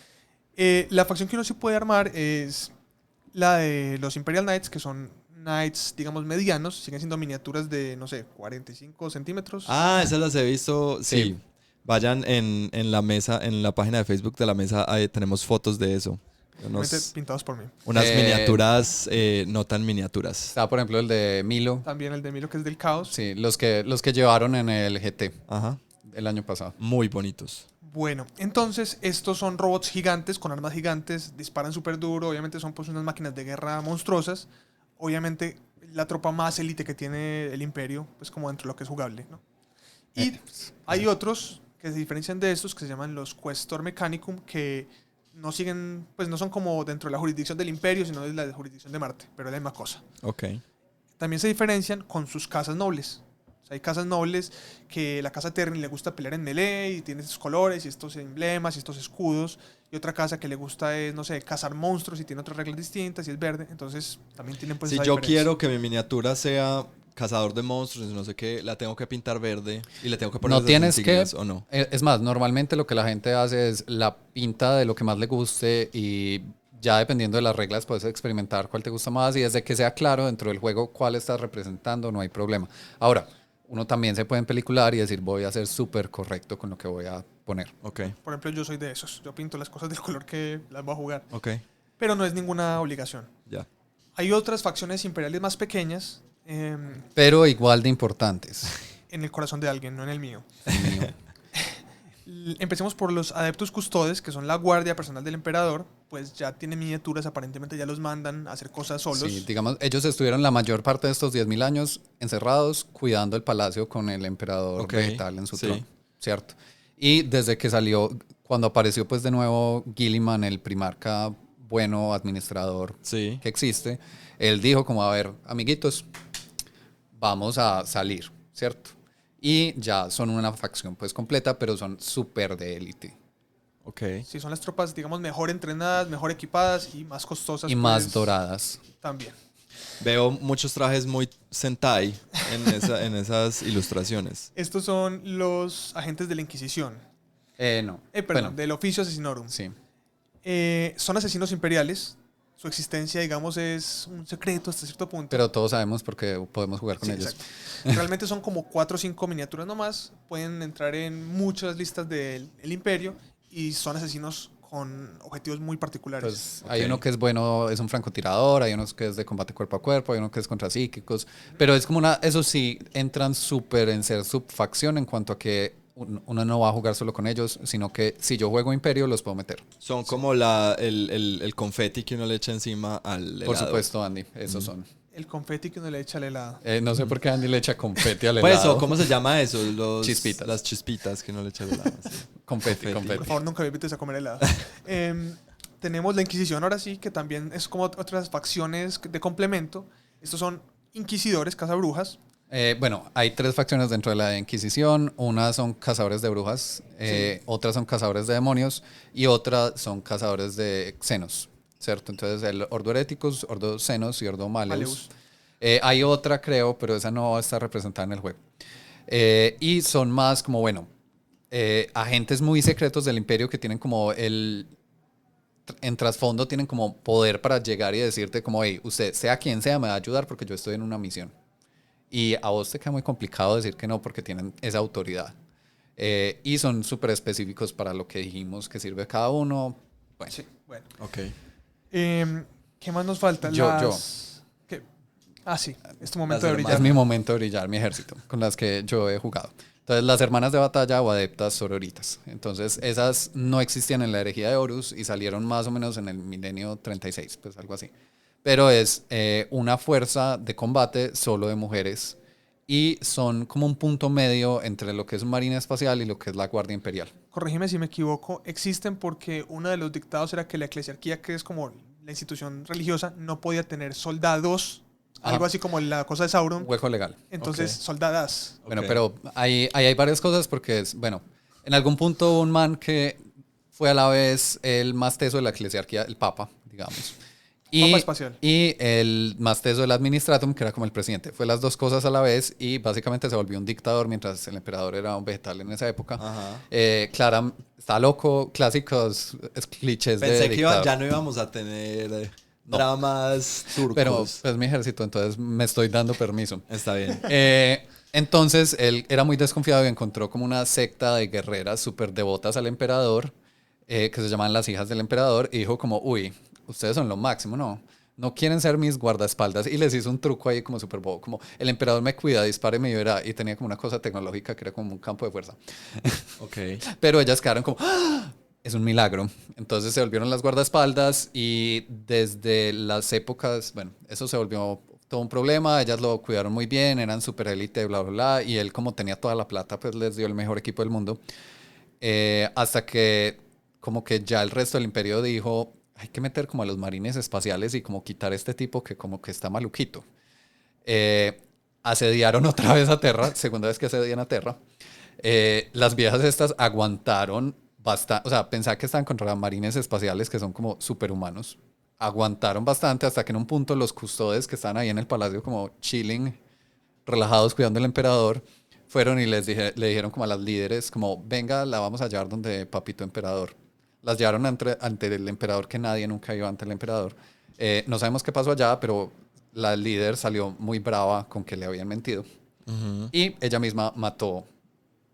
La facción que uno sí puede armar es la de los Imperial Knights, que son knights, digamos, medianos, siguen siendo miniaturas de, no sé, 45 centímetros. Ah, esas las he visto. Sí. Sí. Vayan en la mesa, en la página de Facebook de la mesa, ahí tenemos fotos de eso. Realmente pintados por mí. Unas Eh, miniaturas no tan miniaturas. Está, por ejemplo, el de Milo. También el de Milo, que es del caos. Sí, los que llevaron en el GT Ajá. el año pasado. Muy bonitos. Bueno, entonces estos son robots gigantes con armas gigantes, disparan súper duro, obviamente son pues unas máquinas de guerra monstruosas. Obviamente la tropa más élite que tiene el Imperio, pues como dentro de lo que es jugable, ¿no? Y hay otros que se diferencian de estos que se llaman los Questor Mechanicum, que no siguen, pues no son como dentro de la jurisdicción del Imperio, sino de la jurisdicción de Marte, pero es la misma cosa. Ok. También se diferencian con sus casas nobles. O sea, hay casas nobles que la casa Terni le gusta pelear en melee y tiene estos colores y estos emblemas y estos escudos. Y otra casa que le gusta es, no sé, cazar monstruos y tiene otras reglas distintas y es verde. Entonces también tienen pues Si esa yo diferencia. quiero que mi miniatura sea cazador de monstruos y no sé qué, la tengo que pintar verde y le tengo que poner No esas tienes que. insignias, ¿o no? Es más, normalmente lo que la gente hace es la pinta de lo que más le guste y ya dependiendo de las reglas puedes experimentar cuál te gusta más y desde que sea claro dentro del juego cuál estás representando, no hay problema. Ahora, uno también se puede empelicular y decir voy a ser súper correcto con lo que voy a poner. Ok, Por ejemplo, yo soy de esos. Yo pinto las cosas del color que las voy a jugar. ok, Pero no es ninguna obligación. ya. Hay otras facciones imperiales más pequeñas Pero igual de importantes. en el corazón de alguien, no en el mío. El mío. Empecemos por los Adeptus Custodes, que son la guardia personal del emperador. Pues ya tienen miniaturas, aparentemente ya los mandan a hacer cosas solos. Sí, digamos, ellos estuvieron la mayor parte de estos 10.000 años encerrados cuidando el palacio con el emperador Ok, vegetal en su sí. trono, ¿cierto? Y desde que salió, cuando apareció pues de nuevo Gilliman, el primarca bueno administrador Sí. que existe, él dijo como, a ver, amiguitos, vamos a salir, ¿cierto? Y ya son una facción pues completa, pero son súper de élite. Ok. Sí, son las tropas, digamos, mejor entrenadas, mejor equipadas y más costosas. Y más pues, doradas. También. Veo muchos trajes muy Sentai en esas ilustraciones. Estos son los agentes de la Inquisición. No. Perdón, Bueno, del Officio Assassinorum. sí. Son asesinos imperiales. Su existencia, digamos, es un secreto hasta cierto punto. Pero todos sabemos porque podemos jugar con Sí, ellos. exacto. Realmente son como 4 o 5 miniaturas nomás. Pueden entrar en muchas listas del el Imperio y son asesinos con objetivos muy particulares. Pues hay Ok. uno que es bueno, es un francotirador, hay uno que es de combate cuerpo a cuerpo, hay uno que es contra psíquicos, pero es como eso sí, entran súper en ser subfacción en cuanto a que uno no va a jugar solo con ellos, sino que si yo juego Imperio los puedo meter. Son como el confeti que uno le echa encima al helado. Por supuesto, Andy, esos son. El confeti que uno le echa al helado. No sé por qué Andy le echa confeti al Pues, helado. ¿o ¿cómo se llama eso? Chispitas. Las chispitas que uno le echa al helado. Sí. Confeti. Por favor, nunca me invites a comer helado. Tenemos la Inquisición ahora sí, que también es como otras facciones de complemento. Estos son inquisidores, cazabrujas. Bueno, hay 3 facciones dentro de la Inquisición. Una son cazadores de brujas, otras son cazadores de demonios y otras son cazadores de xenos, ¿cierto? Entonces el Ordo Hereticus, Ordo Xenos y Ordo Maleus. Maleus. Hay otra, creo, pero esa no está representada en el juego. Y son más como, bueno, agentes muy secretos del imperio que tienen como en trasfondo tienen como poder para llegar y decirte como, hey, usted sea quien sea me va a ayudar porque yo estoy en una misión. Y a vos te queda muy complicado decir que no porque tienen esa autoridad. Y son súper específicos para lo que dijimos que sirve cada uno. Bueno. Sí, bueno. Ok. ¿Qué más nos falta? Yo. ¿Qué? Ah, sí, es tu momento Las de brillar. Es mi momento de brillar, mi ejército, con las que yo he jugado. Entonces, las hermanas de batalla o adeptas sororitas. Entonces, esas no existían en la herejía de Horus y salieron más o menos en el milenio 36, pues algo así. Pero es una fuerza de combate solo de mujeres y son como un punto medio entre lo que es un marina espacial y lo que es la Guardia Imperial. Corrígeme si me equivoco, existen porque uno de los dictados era que la eclesiarquía, que es como la institución religiosa, no podía tener soldados, algo así como la cosa de Sauron. Hueco legal. Entonces, Ok. soldadas. Bueno, Ok. pero ahí hay varias cosas porque es, bueno, en algún punto hubo un man que fue a la vez el más teso de la eclesiarquía, el Papa, digamos. Papa espacial. Y el más teso del administratum, que era como el presidente. Fue las dos cosas a la vez y básicamente se volvió un dictador mientras el emperador era un vegetal en esa época. Ajá. Clara, está loco, clásicos clichés de Pensé que dictador. ya no íbamos a tener No. dramas turcos. Pero es mi ejército, entonces me estoy dando permiso. Está bien. Entonces él era muy desconfiado y encontró como una secta de guerreras súper devotas al emperador, que se llamaban las hijas del emperador, y dijo como, uy, ustedes son lo máximo, ¿no? No quieren ser mis guardaespaldas. Y les hizo un truco ahí como súper bobo, como el emperador me cuida, dispáreme y verá. Y tenía como una cosa tecnológica que era como un campo de fuerza. Ok. Pero ellas quedaron como, ¡ah! Es un milagro. Entonces se volvieron las guardaespaldas y desde las épocas, bueno, eso se volvió todo un problema. Ellas lo cuidaron muy bien, eran super élite, bla, bla, bla. Y él, como tenía toda la plata, pues les dio el mejor equipo del mundo. Hasta que como que ya el resto del imperio dijo, hay que meter como a los marines espaciales y como quitar a este tipo que como que está maluquito. Asediaron otra vez a Terra, segunda vez que asedian a Terra. Las viejas estas aguantaron bastante, o sea, pensaba que estaban contra marines espaciales que son como superhumanos. Aguantaron bastante hasta que en un punto los custodes que estaban ahí en el palacio como chilling, relajados cuidando al emperador, fueron y le dijeron como a las líderes como, venga, la vamos a llevar donde papito emperador. Las llevaron ante el emperador, que nadie nunca iba ante el emperador. No sabemos qué pasó allá, pero la líder salió muy brava con que le habían mentido. Ujú. Y ella misma mató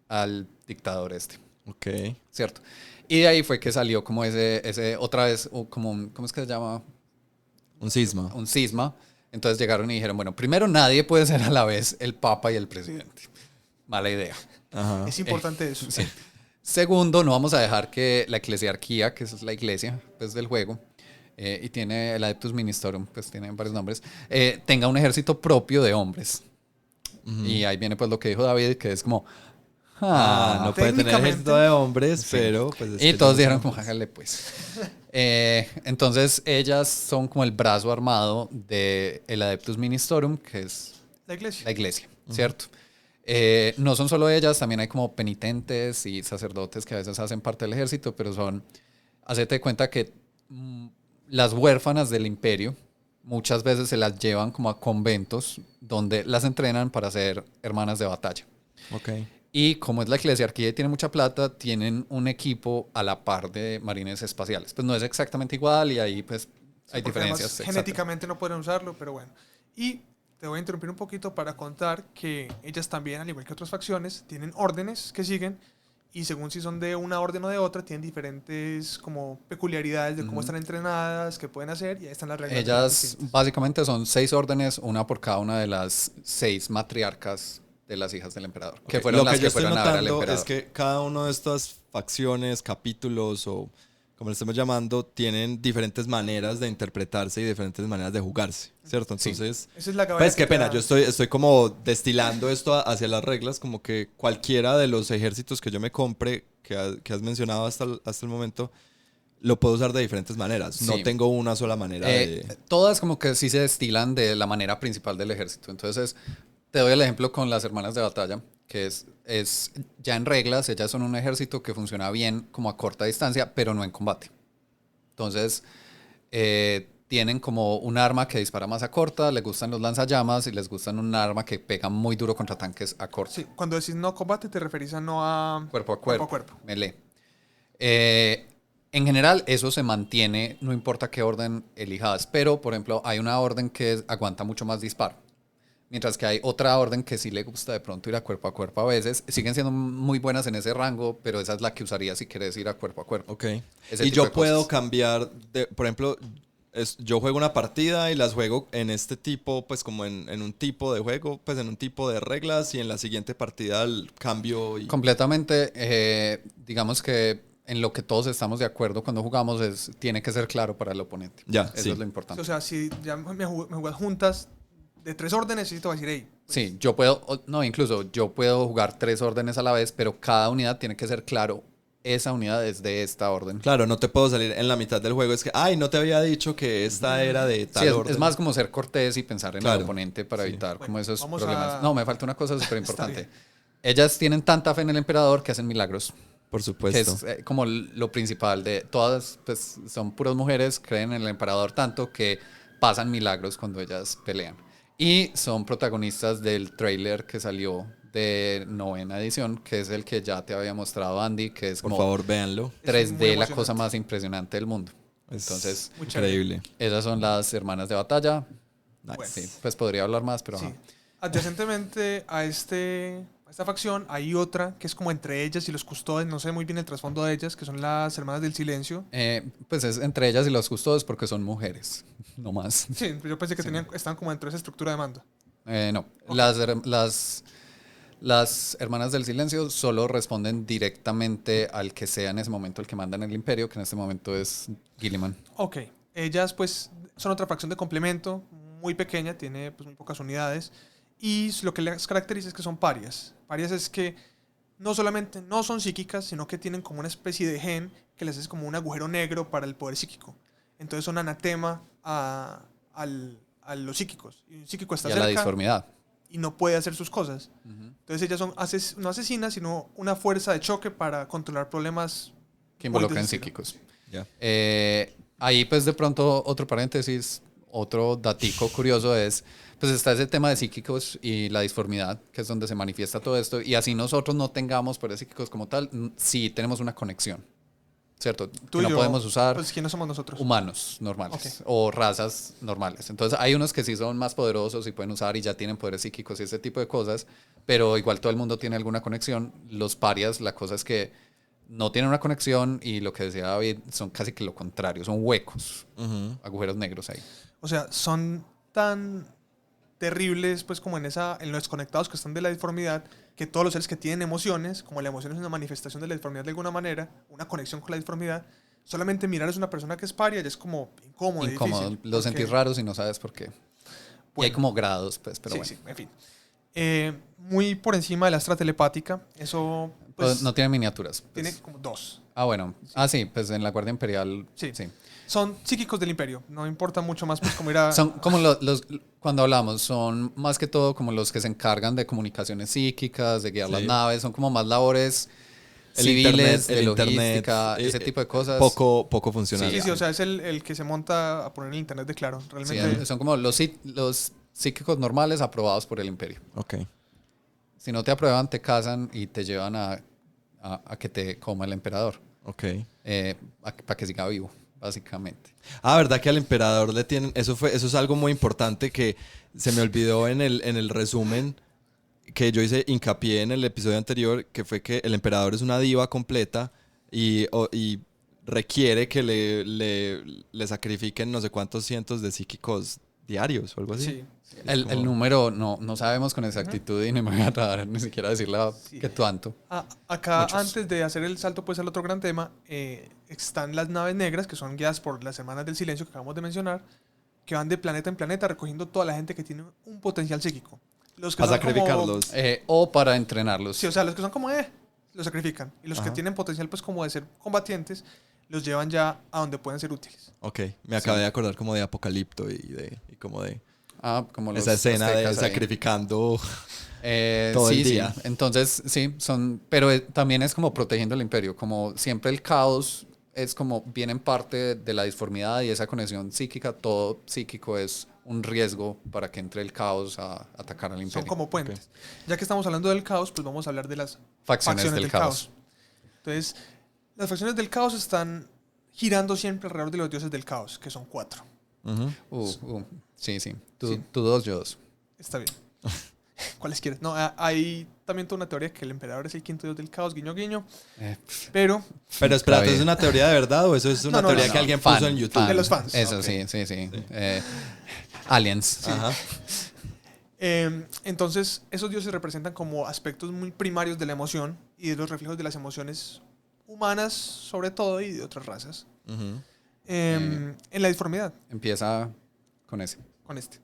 al dictador este, Ok. ¿cierto? Y de ahí fue que salió como ese otra vez, como ¿cómo es que se llama? Un cisma. Un cisma. Entonces llegaron y dijeron, bueno, primero nadie puede ser a la vez el papa y el presidente. Mala idea. Ajá. Es importante eso. Sí. Segundo, no vamos a dejar que la eclesiarquía, que es la iglesia pues, del juego, y tiene el Adeptus Ministorum, pues tiene varios nombres, tenga un ejército propio de hombres. Y ahí viene pues lo que dijo David, que es como... No puede tener técnicamente. ejército de hombres, pero pues es Y que todos ellos dijeron son como, hombres. hágale pues. Entonces ellas son como el brazo armado del Adeptus Ministorum, que es La iglesia. la iglesia, ¿cierto? No son solo ellas, también hay como penitentes y sacerdotes que a veces hacen parte del ejército, pero son, hacete cuenta que las huérfanas del imperio muchas veces se las llevan como a conventos donde las entrenan para ser hermanas de batalla. Ok. Y como es la eclesiarquía y tiene mucha plata, tienen un equipo a la par de marines espaciales. Pues no es exactamente igual y ahí pues hay Porque además diferencias. genéticamente no pueden usarlo, pero bueno. Y te voy a interrumpir un poquito para contar que ellas también, al igual que otras facciones, tienen órdenes que siguen y según si son de una orden o de otra, tienen diferentes como peculiaridades de cómo están entrenadas, qué pueden hacer y ahí están las reglas. Ellas distintas. básicamente son 6 órdenes, una por cada una de las 6 matriarcas de las hijas del emperador, que Ok. fueron Lo las que yo que estoy fueron a ver al notando emperador. es que cada una de estas facciones, capítulos o como le estemos llamando, tienen diferentes maneras de interpretarse y diferentes maneras de jugarse, ¿cierto? Sí. Entonces, Esa es la pues cabeza qué que pena, queda- yo estoy como destilando esto hacia las reglas, como que cualquiera de los ejércitos que yo me compre, que has mencionado hasta el momento, lo puedo usar de diferentes maneras. Sí. No tengo una sola manera de... Todas como que sí se destilan de la manera principal del ejército. Entonces, te doy el ejemplo con las hermanas de batalla, que es ya en reglas, ellas son un ejército que funciona bien como a corta distancia, pero no en combate. Entonces, tienen como un arma que dispara más a corta, les gustan los lanzallamas y les gustan un arma que pega muy duro contra tanques a corta. Sí, cuando decís no combate te referís a no a Cuerpo a cuerpo. cuerpo. Melee. En general, eso se mantiene, no importa qué orden elijas, pero, por ejemplo, hay una orden que aguanta mucho más disparo. Mientras que hay otra orden que sí le gusta de pronto ir a cuerpo a veces. Siguen siendo muy buenas en ese rango, pero esa es la que usaría si quieres ir a cuerpo. Ok. Ese Y tipo yo de puedo cosas. cambiar, por ejemplo, yo juego una partida y las juego en este tipo, pues como en un tipo de juego, pues en un tipo de reglas y en la siguiente partida cambio y... Completamente, digamos que en lo que todos estamos de acuerdo cuando jugamos tiene que ser claro para el oponente. Ya, Eso sí. es lo importante. O sea, si ya me jugás juntas de 3 órdenes, sí te voy a decir, hey, pues, Sí, yo puedo, no, incluso yo puedo jugar 3 órdenes a la vez, pero cada unidad tiene que ser claro. Esa unidad es de esta orden. Claro, no te puedo salir en la mitad del juego. Es que, ay, no te había dicho que esta era de tal Sí, orden. es más como ser cortés y pensar en Claro. el oponente para Sí. evitar Bueno, como esos vamos problemas. a- No, me falta una cosa súper importante. bien. Ellas tienen tanta fe en el emperador que hacen milagros. Por Que supuesto. es como lo principal de todas, pues son puras mujeres, creen en el emperador tanto que pasan milagros cuando ellas pelean. Y son protagonistas del tráiler que salió de 9ª edición, que es el que ya te había mostrado Andy, que es Por como favor, véanlo. Es muy 3D, la emocionante. cosa más impresionante del mundo. Es Entonces, muy chévere. increíble. esas son las hermanas de batalla. Nice. Bueno. Sí, pues podría hablar más, pero Sí. ajá. Adyacentemente a esta facción hay otra que es como entre ellas y los custodes, no sé muy bien el trasfondo de ellas, que son las hermanas del silencio. Pues es entre ellas y los custodios porque son mujeres, no más. Sí, yo pensé que estaban como dentro de esa estructura de mando. No, Ok. las hermanas del silencio solo responden directamente al que sea en ese momento el que manda en el imperio, que en este momento es Gilliman. Ok, ellas pues son otra facción de complemento, muy pequeña, tiene pues muy pocas unidades y lo que las caracteriza es que son parias. Parias es que no solamente no son psíquicas, sino que tienen como una especie de gen que les es como un agujero negro para el poder psíquico. Entonces son anatema a los psíquicos. Y un psíquico está Y a la cerca disformidad. y no puede hacer sus cosas. Entonces ellas son no asesinas, sino una fuerza de choque para controlar problemas Que involucran muy de ese estilo. psíquicos. Ya. Ahí pues de pronto otro paréntesis, otro datico curioso es, pues está ese tema de psíquicos y la disformidad, que es donde se manifiesta todo esto, y así nosotros no tengamos poderes psíquicos como tal, sí tenemos una conexión, ¿cierto? Tú Que y no yo, podemos usar pues ¿quiénes somos nosotros? humanos normales Ok. o razas normales. Entonces hay unos que sí son más poderosos y pueden usar y ya tienen poderes psíquicos y ese tipo de cosas, pero igual todo el mundo tiene alguna conexión. Los parias, la cosa es que no tienen una conexión y lo que decía David son casi que lo contrario, son huecos, Ujú. agujeros negros ahí. O sea, son tan terribles, pues, como en los desconectados que están de la disformidad, que todos los seres que tienen emociones, como la emoción es una manifestación de la disformidad de alguna manera, una conexión con la disformidad, solamente mirar a una persona que es paria ya es como incómodo. y Incómodo, difícil, lo porque- sentís raros y no sabes por qué. Y hay Bueno. como grados, pues, pero sí, bueno. sí, en fin. Muy por encima de la astra telepática, eso pues, No tiene miniaturas. pues. tiene como 2. Ah, bueno. Ah, sí, pues en la Guardia Imperial. Sí. Sí. Son psíquicos del imperio, no importa mucho más pues como ir a... Son como cuando hablamos, son más que todo como los que se encargan de comunicaciones psíquicas, de guiar Sí. las naves, son como más labores El civiles, internet, el de internet, logística, ese tipo de cosas. Poco funcional. Sí, o sea, es el que se monta a poner el internet de claro. Sí, Realmente, son como los psíquicos normales aprobados por el imperio. Ok. Si no te aprueban, te casan y te llevan a que te coma el emperador, Ok. para que siga vivo, básicamente. Ah, ¿verdad que al emperador le tienen? Eso es algo muy importante que se me olvidó en el resumen que yo hice hincapié en el episodio anterior, que fue que el emperador es una diva completa y requiere que le sacrifiquen no sé cuántos cientos de psíquicos diarios o algo así. sí. El número no sabemos con exactitud y no me voy a atrever ni siquiera a decirle que tanto. Acá, Muchos. antes de hacer el salto pues al otro gran tema, están las naves negras, que son guiadas por las Hermanas del Silencio, que acabamos de mencionar, que van de planeta en planeta recogiendo toda la gente que tiene un potencial psíquico. Los que A son como- sacrificarlos. O para entrenarlos. Sí, o sea, los que son como, los sacrifican. Y los que Ajá. tienen potencial pues como de ser combatientes, los llevan ya a donde pueden ser útiles. Ok, me acabé de acordar como de Apocalipto y como de Como los esa escena de aztecas ahí. sacrificando. Eh, todo el sí, día. sí. Entonces, sí, pero también es como protegiendo el imperio. Como siempre el caos es como viene en parte de la disformidad y esa conexión psíquica. Todo psíquico es un riesgo para que entre el caos a atacar al imperio. Son como puentes. Ya que estamos hablando del caos, pues vamos a hablar de las Facciones del caos. Entonces, las facciones del caos están girando siempre alrededor de los dioses del caos, que son 4. Sí. Sí. Tú 2, yo 2. Está bien. ¿Cuáles quieres? No, hay también toda una teoría que el emperador es el quinto dios del caos, guiño guiño. Pero espérate, ¿es una teoría de verdad o eso es una teoría que alguien puso en YouTube? De los fans. Eso, okay. sí. Aliens. Sí. Ajá. Entonces, esos dioses representan como aspectos muy primarios de la emoción y de los reflejos de las emociones humanas, sobre todo, y de otras razas. Uh-huh. En la disformidad. Empieza con ese. Con este.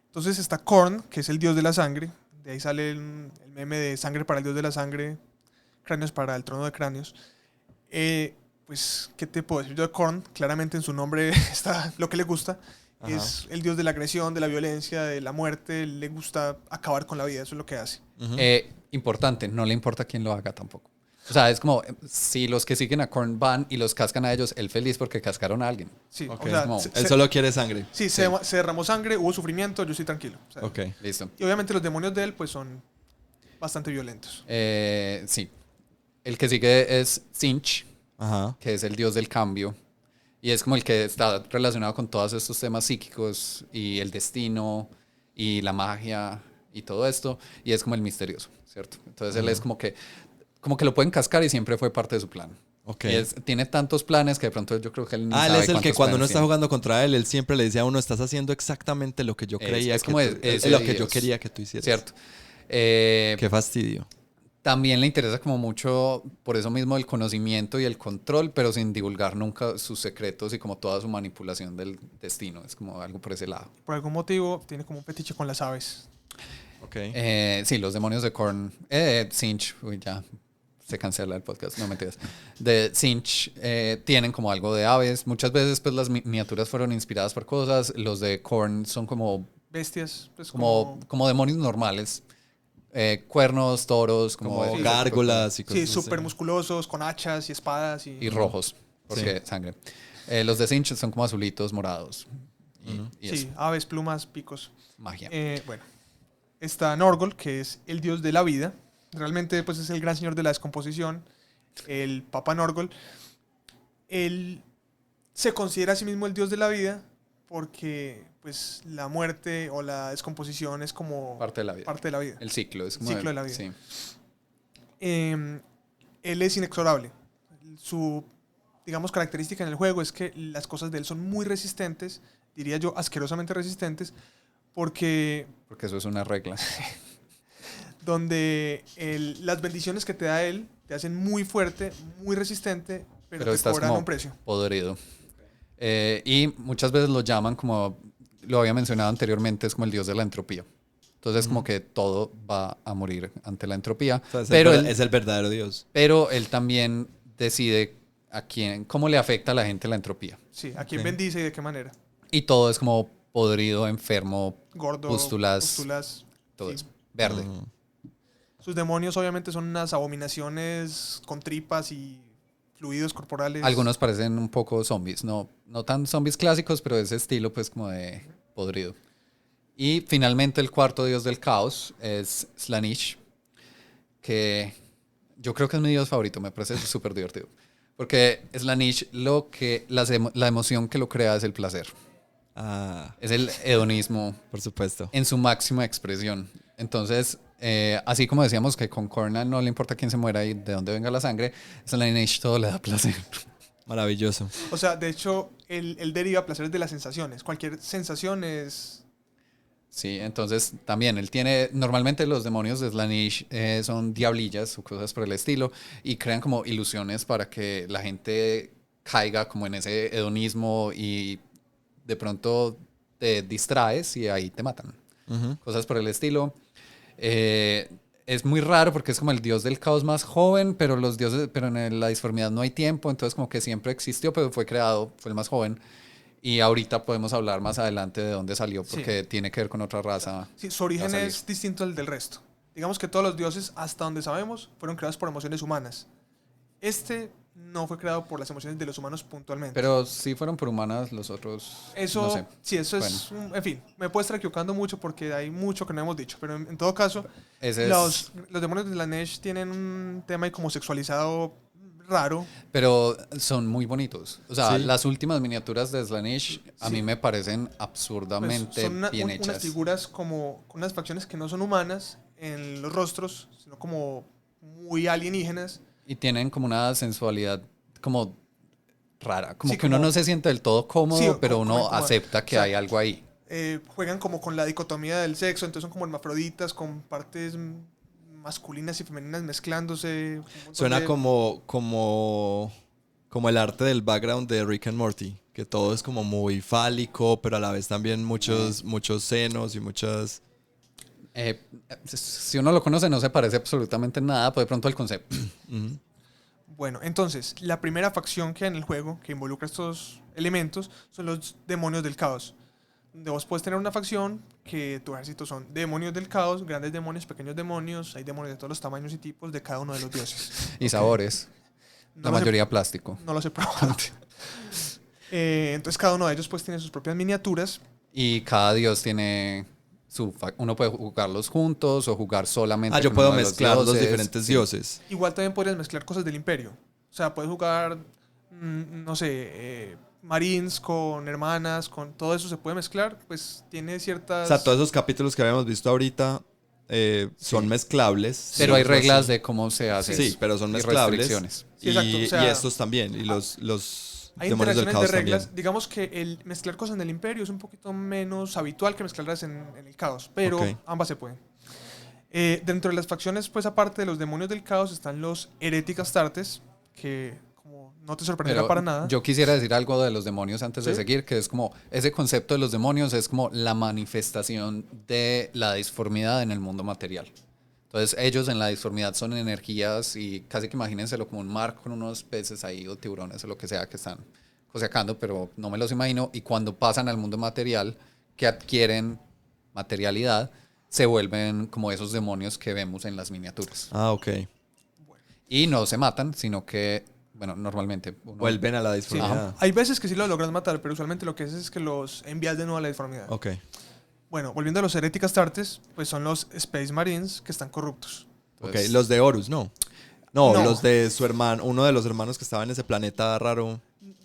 Entonces está Korn, que es el dios de la sangre. De ahí sale el meme de sangre para el dios de la sangre, cráneos para el trono de cráneos. Pues, ¿qué te puedo decir yo de Korn? Claramente en su nombre está lo que le gusta. Ajá. Es el dios de la agresión, de la violencia, de la muerte. Le gusta acabar con la vida, eso es lo que hace. Uh-huh. Importante, no le importa quién lo haga tampoco. O sea, es como si los que siguen a Korn van y los cascan a ellos, él feliz porque cascaron a alguien. Sí, Okay. o sea, Como- Él solo quiere sangre. sí. Se derramó sangre, hubo sufrimiento, yo estoy tranquilo. O sea, Ok. Listo. Y obviamente los demonios de él pues son bastante violentos. Sí. El que sigue es Sinch, Ajá. que es el dios del cambio. Y es como el que está relacionado con todos estos temas psíquicos y el destino y la magia y todo esto. Y es como el misterioso, ¿cierto? Entonces él es como que lo pueden cascar y siempre fue parte de su plan. Ok. Y tiene tantos planes que de pronto yo creo que él ni Él sabe es el que cuántos cuando uno planes está tiene. jugando contra él siempre le dice a uno, estás haciendo exactamente lo que yo creía es que como tú- ese lo que yo Dios. quería que tú hicieras. Cierto. Qué fastidio. También le interesa como mucho por eso mismo el conocimiento y el control, pero sin divulgar nunca sus secretos y como toda su manipulación del destino. Es como algo por ese lado. Por algún motivo tiene como un fetiche con las aves. Ok. Sí, los demonios de Korn. Sinch, uy, ya se cancela el podcast, no mentiras. De Sinch tienen como algo de aves. Muchas veces pues las miniaturas fueron inspiradas por cosas. Los de Korn son como Bestias, pues como demonios normales. Cuernos, toros, como Como Sí. gárgolas y cosas Sí, así. súper musculosos, con hachas y espadas. y rojos, porque sangre. Los de Sinch son como azulitos, morados. Y Sí, eso, aves, plumas, picos. magia. Bueno, está Norgol, que es el dios de la vida. Realmente pues es el gran señor de la descomposición, el Papa Norgol. Él se considera a sí mismo el dios de la vida porque pues la muerte o la descomposición es como Parte de la vida. parte de la vida. El ciclo. Es El como ciclo de la vida. Sí. Él es inexorable. Su, digamos, característica en el juego es que las cosas de él son muy resistentes, diría yo, asquerosamente resistentes, porque Porque eso es una regla. donde las bendiciones que te da él te hacen muy fuerte, muy resistente, pero te estás cobran como un precio. podrido. Y muchas veces lo llaman como, lo había mencionado anteriormente, es como el dios de la entropía. Entonces como que todo va a morir ante la entropía. O sea, pero, es el verdadero Dios. pero él también decide a quién, cómo le afecta a la gente la entropía. Sí, a quién Ok. bendice y de qué manera. Y todo es como podrido, enfermo, Gordo, pústulas, todo sí. eso. Verde. Ujú. Sus demonios obviamente son unas abominaciones con tripas y fluidos corporales. Algunos parecen un poco zombies, no tan zombies clásicos, pero de ese estilo pues como de podrido. Y finalmente el cuarto dios del caos es Slaanesh, que yo creo que es mi dios favorito, me parece súper divertido. Porque Slaanesh la emoción que lo crea es el placer. Ah, Es el hedonismo por supuesto. en su máxima expresión. Entonces, así como decíamos que con Cornal no le importa quién se muera y de dónde venga la sangre, Slaanesh todo le da placer. Maravilloso. O sea, de hecho, él deriva placeres de las sensaciones. Cualquier sensación es... Sí, entonces también él tiene, normalmente los demonios de Slaanesh son diablillas o cosas por el estilo y crean como ilusiones para que la gente caiga como en ese hedonismo y de pronto te distraes y ahí te matan. Ujú. Cosas por el estilo. Es muy raro porque es como el dios del caos más joven, pero en la disformidad no hay tiempo, entonces como que siempre existió, pero fue creado, fue el más joven. Y ahorita podemos hablar más adelante de dónde salió, porque tiene que ver con otra raza. Sí, su origen Va a salir. es distinto al del resto. Digamos que todos los dioses, hasta donde sabemos, fueron creados por emociones humanas. Este no fue creado por las emociones de los humanos puntualmente. Pero si fueron por humanas los otros, Eso, no sé. sí, eso es, en fin, me puedo estar equivocando mucho porque hay mucho que no hemos dicho, pero en todo caso, Ese los demonios de Slanesh tienen un tema ahí como sexualizado raro. Pero son muy bonitos. O sea, Sí. las últimas miniaturas de Slanesh a Sí. mí me parecen Pues absurdamente son bien unas hechas. figuras como con unas facciones que no son humanas en los rostros, sino como muy alienígenas. Y tienen como una sensualidad como rara. Como Sí, que uno como- no se siente del todo cómodo, Sí, pero como uno incómodo. acepta que O sea, hay algo ahí. Juegan como con la dicotomía del sexo, entonces son como hermafroditas con partes masculinas y femeninas mezclándose. un montón Suena de- como el arte del background de Rick and Morty, que todo es como muy fálico, pero a la vez también muchos senos y muchas... Si uno lo conoce, no se parece absolutamente nada, pues de pronto el concepto. Ujú. Bueno, entonces, la primera facción que hay en el juego, que involucra estos elementos, son los demonios del caos. Donde vos puedes tener una facción que tu ejército son demonios del caos, grandes demonios, pequeños demonios, hay demonios de todos los tamaños y tipos de cada uno de los dioses. Y sabores. No La los he- mayoría plástico. no los he probado. Entonces cada uno de ellos pues tiene sus propias miniaturas. Y cada dios tiene uno puede jugarlos juntos o jugar solamente Ah, yo con puedo uno de mezclar los dioses. diferentes Sí. dioses. Igual también podrías mezclar cosas del imperio. O sea, puedes jugar, no sé, marines con hermanas, con todo eso se puede mezclar. Pues tiene O ciertas... sea, todos esos capítulos que habíamos visto ahorita son mezclables. Pero hay Sí, reglas sí. de cómo se hace Sí, eso, pero son y mezclables. restricciones. Sí, exacto, o sea, y estos también. Y los Hay demonios del interacciones caos de reglas. también. Digamos que el mezclar cosas en el imperio es un poquito menos habitual que mezclarlas en el caos, pero Ok. ambas se pueden. Dentro de las facciones, pues aparte de los demonios del caos, están los Heretic Astartes, que como no te sorprenderá Pero para nada. yo quisiera decir algo de los demonios antes de ¿Sí? seguir, que es como ese concepto de los demonios es como la manifestación de la disformidad en el mundo material. Entonces ellos en la disformidad son energías y casi que imagínenselo como un mar con unos peces ahí o tiburones o lo que sea que están coseacando, pero no me los imagino. Y cuando pasan al mundo material, que adquieren materialidad, se vuelven como esos demonios que vemos en las miniaturas. Ah, ok. Y no se matan, sino que, bueno, normalmente uno- Vuelven a la Sí. disformidad. Hay veces que sí lo logras matar, pero usualmente lo que haces es que los envías de nuevo a la disformidad. Ok. Bueno, volviendo a los Heretic Astartes, pues son los Space Marines que están corruptos. Ok, Entonces- los de Horus, ¿no? No, No. los de su hermano, uno de los hermanos que estaba en ese planeta raro.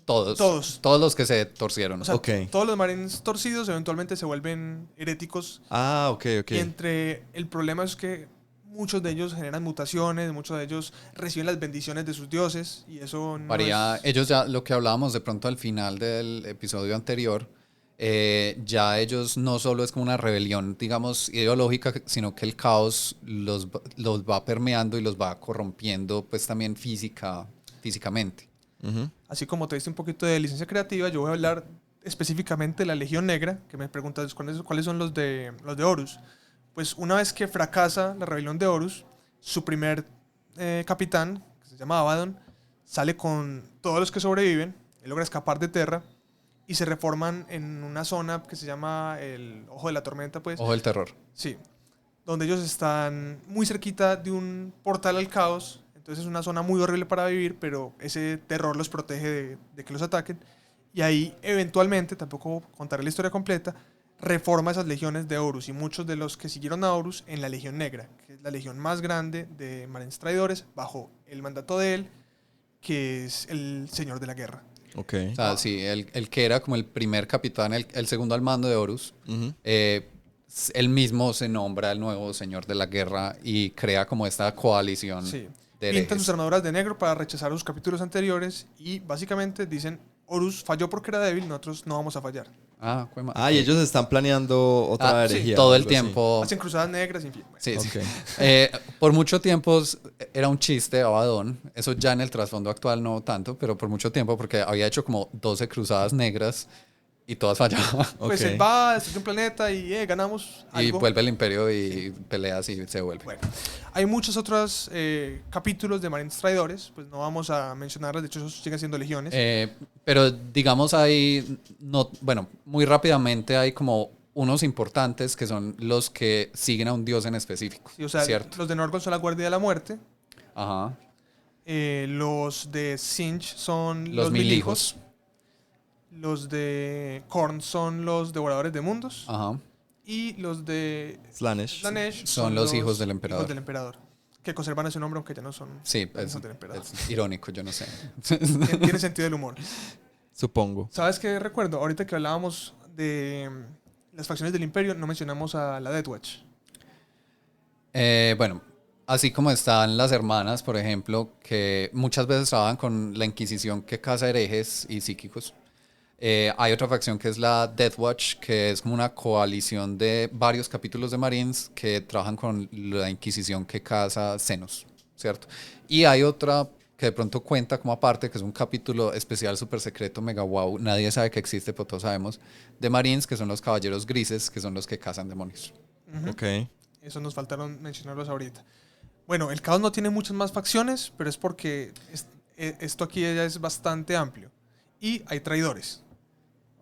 Todos. Todos. Todos los que se torcieron. O sea, Ok. todos los Marines torcidos eventualmente se vuelven heréticos. Ah, ok, ok. Y entre el problema es que muchos de ellos generan mutaciones, muchos de ellos reciben las bendiciones de sus dioses y eso no Varía. es- Ellos ya, lo que hablábamos de pronto al final del episodio anterior, ya ellos no solo es como una rebelión, digamos, ideológica, sino que el caos los va permeando y los va corrompiendo, pues también físicamente. Ujú. Así como te diste un poquito de licencia creativa, yo voy a hablar específicamente de la Legión Negra, que me preguntas cuáles son los de Horus. Pues una vez que fracasa la rebelión de Horus, su primer capitán, que se llama Abaddon, sale con todos los que sobreviven, él logra escapar de Terra y se reforman en una zona que se llama el Ojo de la Tormenta, pues. Ojo del terror. Sí, donde ellos están muy cerquita de un portal al caos, entonces es una zona muy horrible para vivir, pero ese terror los protege de que los ataquen. Y ahí eventualmente, tampoco contaré la historia completa, reforma esas legiones de Horus y muchos de los que siguieron a Horus en la Legión Negra, que es la legión más grande de Marines Traidores, bajo el mandato de él, que es el Señor de la Guerra. Ok. O sea, sí, el que era como el primer capitán, el segundo al mando de Horus, Ujú. él mismo se nombra el nuevo señor de la guerra y crea como esta coalición Sí. de Pintan herejes. sus armaduras de negro para rechazar los capítulos anteriores y básicamente dicen, Horus falló porque era débil, nosotros no vamos a fallar. Ah, Ah, y ellos están planeando otra Ah, herejía. todo o el algo así. tiempo. Hacen cruzadas negras, en fin. Bueno. Sí, sí. Ok. Por mucho tiempo era un chiste Abaddon. Eso ya en el trasfondo actual no tanto, pero por mucho tiempo porque había hecho como 12 cruzadas negras y todas fallaban. Pues Ok. él va, destruye un planeta y ganamos Y algo. vuelve el imperio y peleas y se vuelve. Bueno, hay muchos otros capítulos de Marines Traidores, pues no vamos a mencionarlos, de hecho esos siguen siendo legiones. Pero digamos hay, no, bueno, muy rápidamente hay como unos importantes que son los que siguen a un dios en específico. Sí, o sea, ¿cierto? los de Norgon son la Guardia de la Muerte. Ajá. Los de Sinch son Los mil hijos. Los de Korn son los devoradores de mundos. Ajá. Y los de Slanesh. Slanesh Son los hijos del emperador. hijos del emperador. Que conservan ese nombre aunque ya no son Sí, los hijos del emperador. es irónico, yo no sé. Tiene sentido del humor. Supongo. ¿Sabes qué recuerdo? Ahorita que hablábamos de las facciones del Imperio, no mencionamos a la Death Watch. Bueno, así como están las hermanas, por ejemplo, que muchas veces trabajan con la Inquisición que caza herejes y psíquicos. Hay otra facción que es la Death Watch, que es como una coalición de varios capítulos de Marines que trabajan con la Inquisición que caza senos, ¿cierto? Y hay otra que de pronto cuenta como aparte, que es un capítulo especial súper secreto, mega wow, nadie sabe que existe, pero todos sabemos, de Marines, que son los Caballeros Grises, que son los que cazan demonios. Ok. Eso nos faltaron mencionarlos ahorita. Bueno, el caos no tiene muchas más facciones, pero es porque esto aquí ya es bastante amplio. Y hay traidores.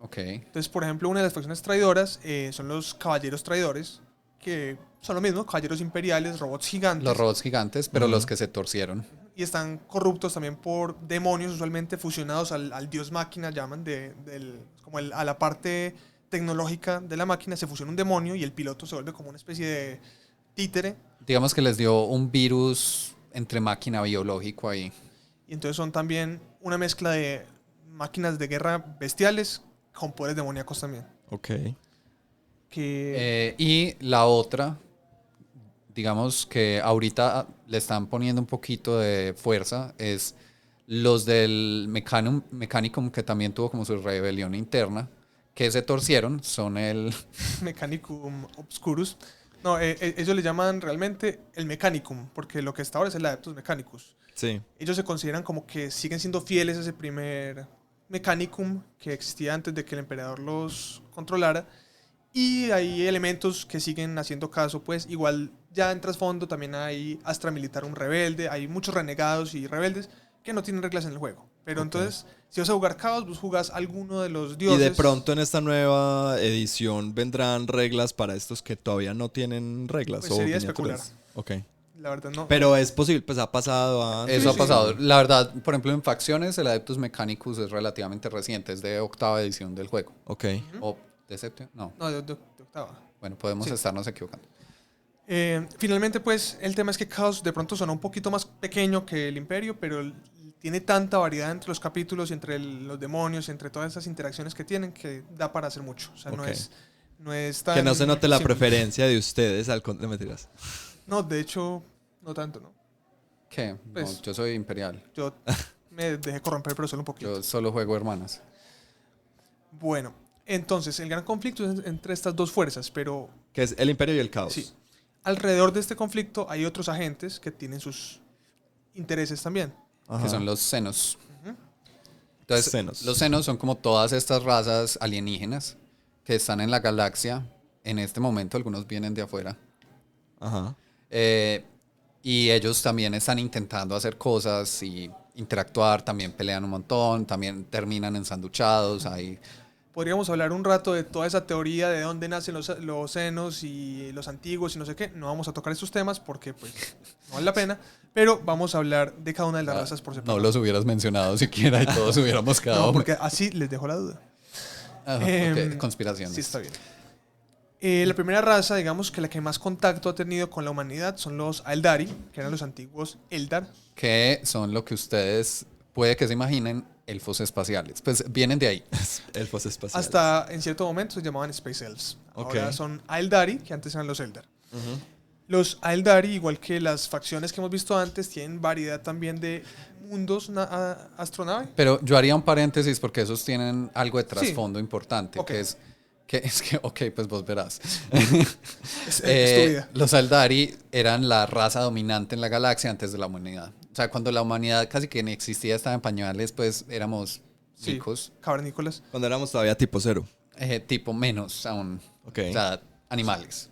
Ok. Entonces, por ejemplo, una de las facciones traidoras son los caballeros traidores, que son lo mismo, caballeros imperiales, robots gigantes. Los robots gigantes, pero los que se torcieron. Y están corruptos también por demonios, usualmente fusionados al dios máquina, llaman, a la parte tecnológica de la máquina, se fusiona un demonio y el piloto se vuelve como una especie de títere. Digamos que les dio un virus entre máquina biológico ahí. Y entonces son también una mezcla de máquinas de guerra bestiales con poderes demoníacos también. Ok. Y la otra, digamos que ahorita le están poniendo un poquito de fuerza, es los del Mechanicum, que también tuvo como su rebelión interna, que se torcieron, son el... Mechanicum Obscurus. No, ellos le llaman realmente el Mechanicum, porque lo que está ahora es el Adeptus Mechanicus. Sí. Ellos se consideran como que siguen siendo fieles a ese primer Mechanicum que existía antes de que el emperador los controlara. Y hay elementos que siguen haciendo caso, pues igual ya en trasfondo también hay Astra Militarum rebelde, hay muchos renegados y rebeldes que no tienen reglas en el juego. Pero entonces, si vas a jugar Caos, vos jugás alguno de los dioses. Y de pronto en esta nueva edición vendrán reglas para estos que todavía no tienen reglas. Pues o sería miniaturas. especular. Ok. La verdad no. Pero es posible, pues ha pasado antes. Eso Sí, ha pasado. La verdad, por ejemplo, en facciones, el Adeptus Mechanicus es relativamente reciente, es de octava edición del juego. Ok. ¿O de séptima? No. No, de octava. Bueno, podemos Sí. estarnos equivocando. Finalmente, pues, el tema es que Chaos de pronto suena un poquito más pequeño que el Imperio, pero tiene tanta variedad entre los capítulos y entre los demonios y entre todas esas interacciones que tienen que da para hacer mucho. O sea, Ok. no es tan... Que no se note la simple. preferencia de ustedes al de mentiras. No, de hecho, no tanto, ¿no? ¿Qué? Pues- No, yo soy imperial. Yo me dejé corromper, pero solo un poquito. Yo solo juego hermanas. Bueno, entonces, el gran conflicto es entre estas dos fuerzas, pero Que es el imperio y el caos. sí. Alrededor de este conflicto hay otros agentes que tienen sus intereses también. Ajá. Que son los senos. Entonces, Senos. los senos son como todas estas razas alienígenas que están en la galaxia. En este momento, algunos vienen de afuera. Ajá. Y ellos también están intentando hacer cosas y interactuar, también pelean un montón, también terminan ensanduchados. Hay Podríamos hablar un rato de toda esa teoría de dónde nacen los senos y los antiguos y no sé qué. No vamos a tocar estos temas porque pues no vale la pena, pero vamos a hablar de cada una de las razas por separado. No los hubieras mencionado siquiera y todos hubiéramos quedado. No, porque así les dejo la duda. Ah, Em, ok, conspiraciones. Sí, está bien. La primera raza, digamos que la que más contacto ha tenido con la humanidad son los Aeldari, que eran los antiguos Eldar. Que son lo que ustedes puede que se imaginen elfos espaciales. Pues vienen de ahí. Elfos espaciales. Hasta en cierto momento se llamaban Space Elves. Ahora Ok. son Aeldari, que antes eran los Eldar. Ujú. Los Aeldari, igual que las facciones que hemos visto antes, tienen variedad también de mundos astronave. Pero yo haría un paréntesis porque esos tienen algo de trasfondo importante, Ok. ok, pues vos verás. Es tu vida. Los Aldari eran la raza dominante en la galaxia antes de la humanidad. O sea, cuando la humanidad casi que ni existía, estaba en pañales, pues éramos Sí. ricos, Cavernícolas. Cuando éramos todavía tipo cero. tipo menos aún, Ok. o sea, animales.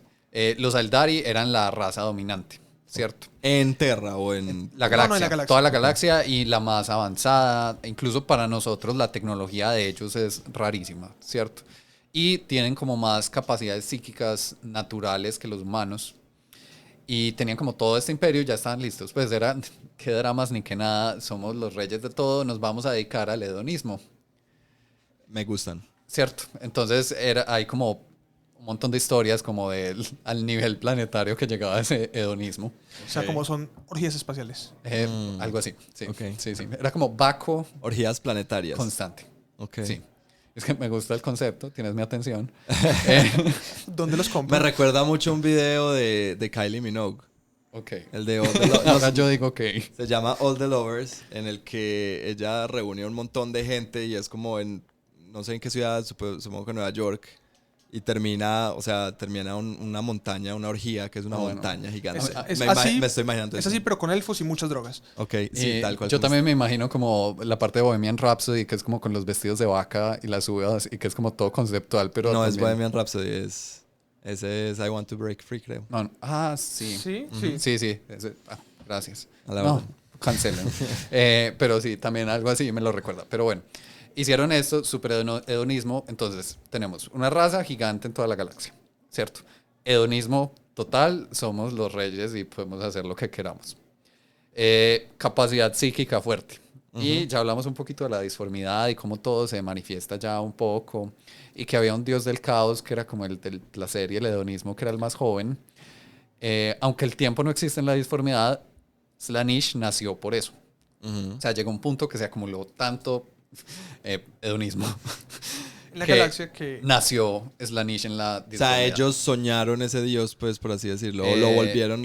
Los Aldari eran la raza dominante, ¿cierto? En Terra o en... La No, galaxia, no, en la galaxia. toda la galaxia y la más avanzada, incluso para nosotros la tecnología de ellos es rarísima, ¿cierto? Y tienen como más capacidades psíquicas naturales que los humanos. y tenían como todo este imperio, ya estaban listos. Pues era, qué dramas ni qué nada, somos los reyes de todo, nos vamos a dedicar al hedonismo. Me gustan. Cierto, entonces hay como un montón de historias como al nivel planetario que llegaba ese hedonismo. O sea, como son orgías espaciales. Algo así, sí. Ok. Sí, sí. Era como Baco Orgías planetarias. constante. Ok. Sí. Es que me gusta el concepto, tienes mi atención. ¿Dónde los Me compran? recuerda mucho un video de Kylie Minogue. Ok. El de All the Lovers. Ahora yo digo que... Se llama All the Lovers, en el que ella reúne un montón de gente y es como en, no sé en qué ciudad, supongo que Nueva York, y termina una montaña, una orgía, que es una bueno. montaña gigante. Es me así, me estoy imaginando es eso. así, pero con elfos y muchas drogas. Ok, sí, tal cual. Yo como también me imagino como la parte de Bohemian Rhapsody, que es como con los vestidos de vaca y las uvas, y que es como todo conceptual, pero No, es también... Bohemian Rhapsody, ese es I Want to Break Free, creo. No, sí. Sí, sí. Sí, sí. Gracias. A la No, orden. cancelen. Pero sí, también algo así me lo recuerda. Pero bueno, hicieron esto, super hedonismo. Entonces, tenemos una raza gigante en toda la galaxia, ¿cierto? Hedonismo total, somos los reyes y podemos hacer lo que queramos. Capacidad psíquica fuerte. Y ya hablamos un poquito de la disformidad y cómo todo se manifiesta ya un poco. Y que había un dios del caos que era como el del placer y el hedonismo, que era el más joven. Aunque el tiempo no existe en la disformidad, Slaanesh nació por eso. O sea, llegó un punto que se acumuló tanto hedonismo En la que galaxia que... nació Slaanesh en la O sea, disformidad. ellos soñaron ese dios, pues, por así decirlo. O lo volvieron,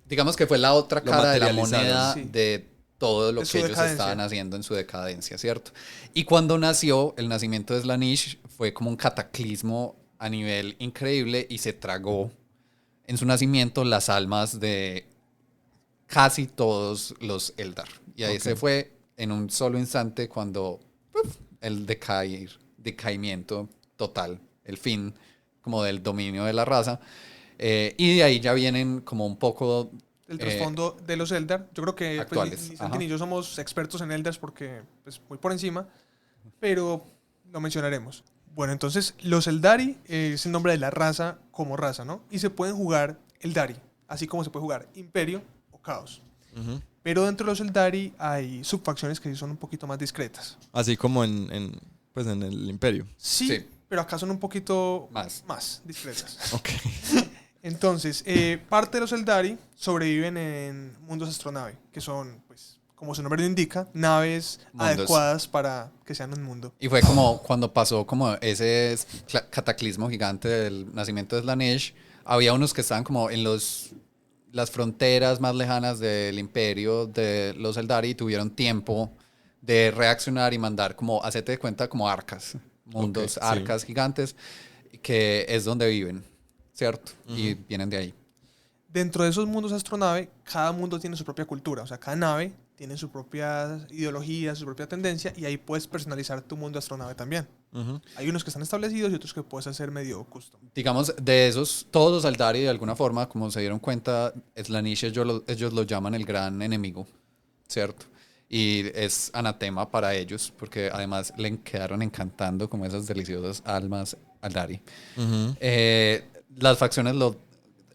Digamos que fue la otra lo cara de la materializaron. moneda Sí. de todo lo De su que ellos decadencia. estaban haciendo en su decadencia, ¿cierto? Y cuando nació, el nacimiento de Slaanesh fue como un cataclismo a nivel increíble y se tragó en su nacimiento las almas de casi todos los Eldar. Y ahí Ok. se fue en un solo instante cuando el decaimiento total, el fin como del dominio de la raza. Y de ahí ya vienen como un poco El trasfondo de los Eldar. Yo creo que pues, actuales, ni Santi ajá. ni yo somos expertos en Eldars porque pues, muy por encima, pero lo mencionaremos. Bueno, entonces los Eldari es el nombre de la raza como raza, ¿no? Y se pueden jugar Eldari, así como se puede jugar Imperio o Caos. Ujú. Pero dentro de los Eldari hay subfacciones que sí son un poquito más discretas. Así como pues en el Imperio. Sí, Sí. pero acá son un poquito Más. más discretas. Ok. Entonces, parte de los Eldari sobreviven en mundos astronave, que son, pues, como su nombre lo indica, naves Mundos. adecuadas para que sean un mundo. Y fue como cuando pasó como ese cataclismo gigante del nacimiento de Slaanesh, había unos que estaban como en las fronteras más lejanas del imperio de los Eldari y tuvieron tiempo de reaccionar y mandar como, hacete de cuenta, como arcas, mundos, Ok, sí. arcas gigantes, que es donde viven, ¿cierto? Y vienen de ahí. Dentro de esos mundos astronave, cada mundo tiene su propia cultura, o sea, cada nave tiene su propia ideología, su propia tendencia, y ahí puedes personalizar tu mundo astronave también. Ujú. Hay unos que están establecidos y otros que puedes hacer medio custom. Digamos, de esos, todos los Eldari de alguna forma, como se dieron cuenta, Slaanesh ellos lo llaman el gran enemigo, ¿cierto? Y es anatema para ellos, porque además le quedaron encantando como esas deliciosas almas Eldari. Ujú. Las facciones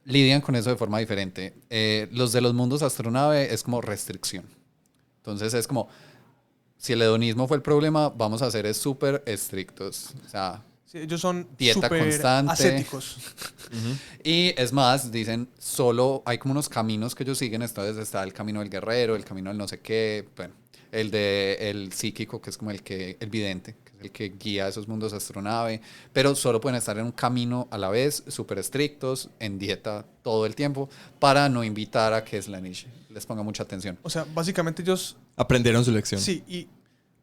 lidian con eso de forma diferente. Los de los mundos astronave es como restricción. Entonces es como, si el hedonismo fue el problema, vamos a ser súper estrictos. O sea, Sí, ellos son Dieta súper constante. ascéticos. y es más, dicen, solo hay como unos caminos que ellos siguen. Entonces está el camino del guerrero, el camino del no sé qué, bueno, el psíquico, que es como el vidente, que es el que guía esos mundos astronave, pero solo pueden estar en un camino a la vez, súper estrictos, en dieta todo el tiempo, para no invitar a que Slaanesh les ponga mucha atención. O sea, básicamente ellos, Aprendieron su lección. sí, y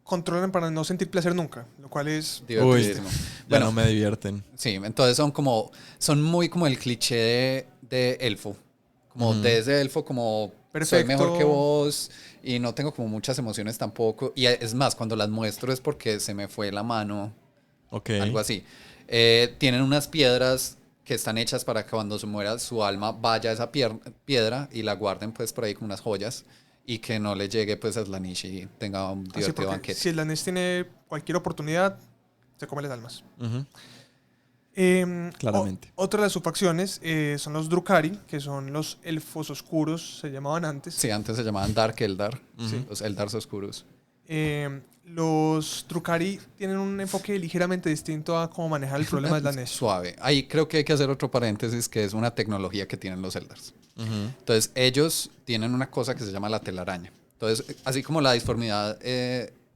controlan para no sentir placer nunca, lo cual es... Divertidísimo. Ya Bueno, no me divierten. sí, entonces son muy como el cliché de elfo. Como de ese elfo, como soy Perfecto. mejor que vos y no tengo como muchas emociones tampoco. Y es más, cuando las muestro es porque se me fue la mano, Ok. algo así. Tienen unas piedras que están hechas para que cuando se muera su alma vaya a esa piedra y la guarden pues por ahí como unas joyas y que no le llegue pues a Slaanesh y tenga un Así divertido porque banquete. si el danés tiene cualquier oportunidad, se come las almas. Ujú. Claramente. Otra de las subfacciones son los Drukhari, que son los elfos oscuros, se llamaban antes. Sí, antes se llamaban Dark Eldar, Ujú. los Eldars oscuros. Los Drukhari tienen un enfoque ligeramente distinto a cómo manejar el problema de Slanesh. Suave. Ahí creo que hay que hacer otro paréntesis, que es una tecnología que tienen los Eldars. Ujú. Entonces, ellos tienen una cosa que se llama la telaraña. Entonces, así como la disformidad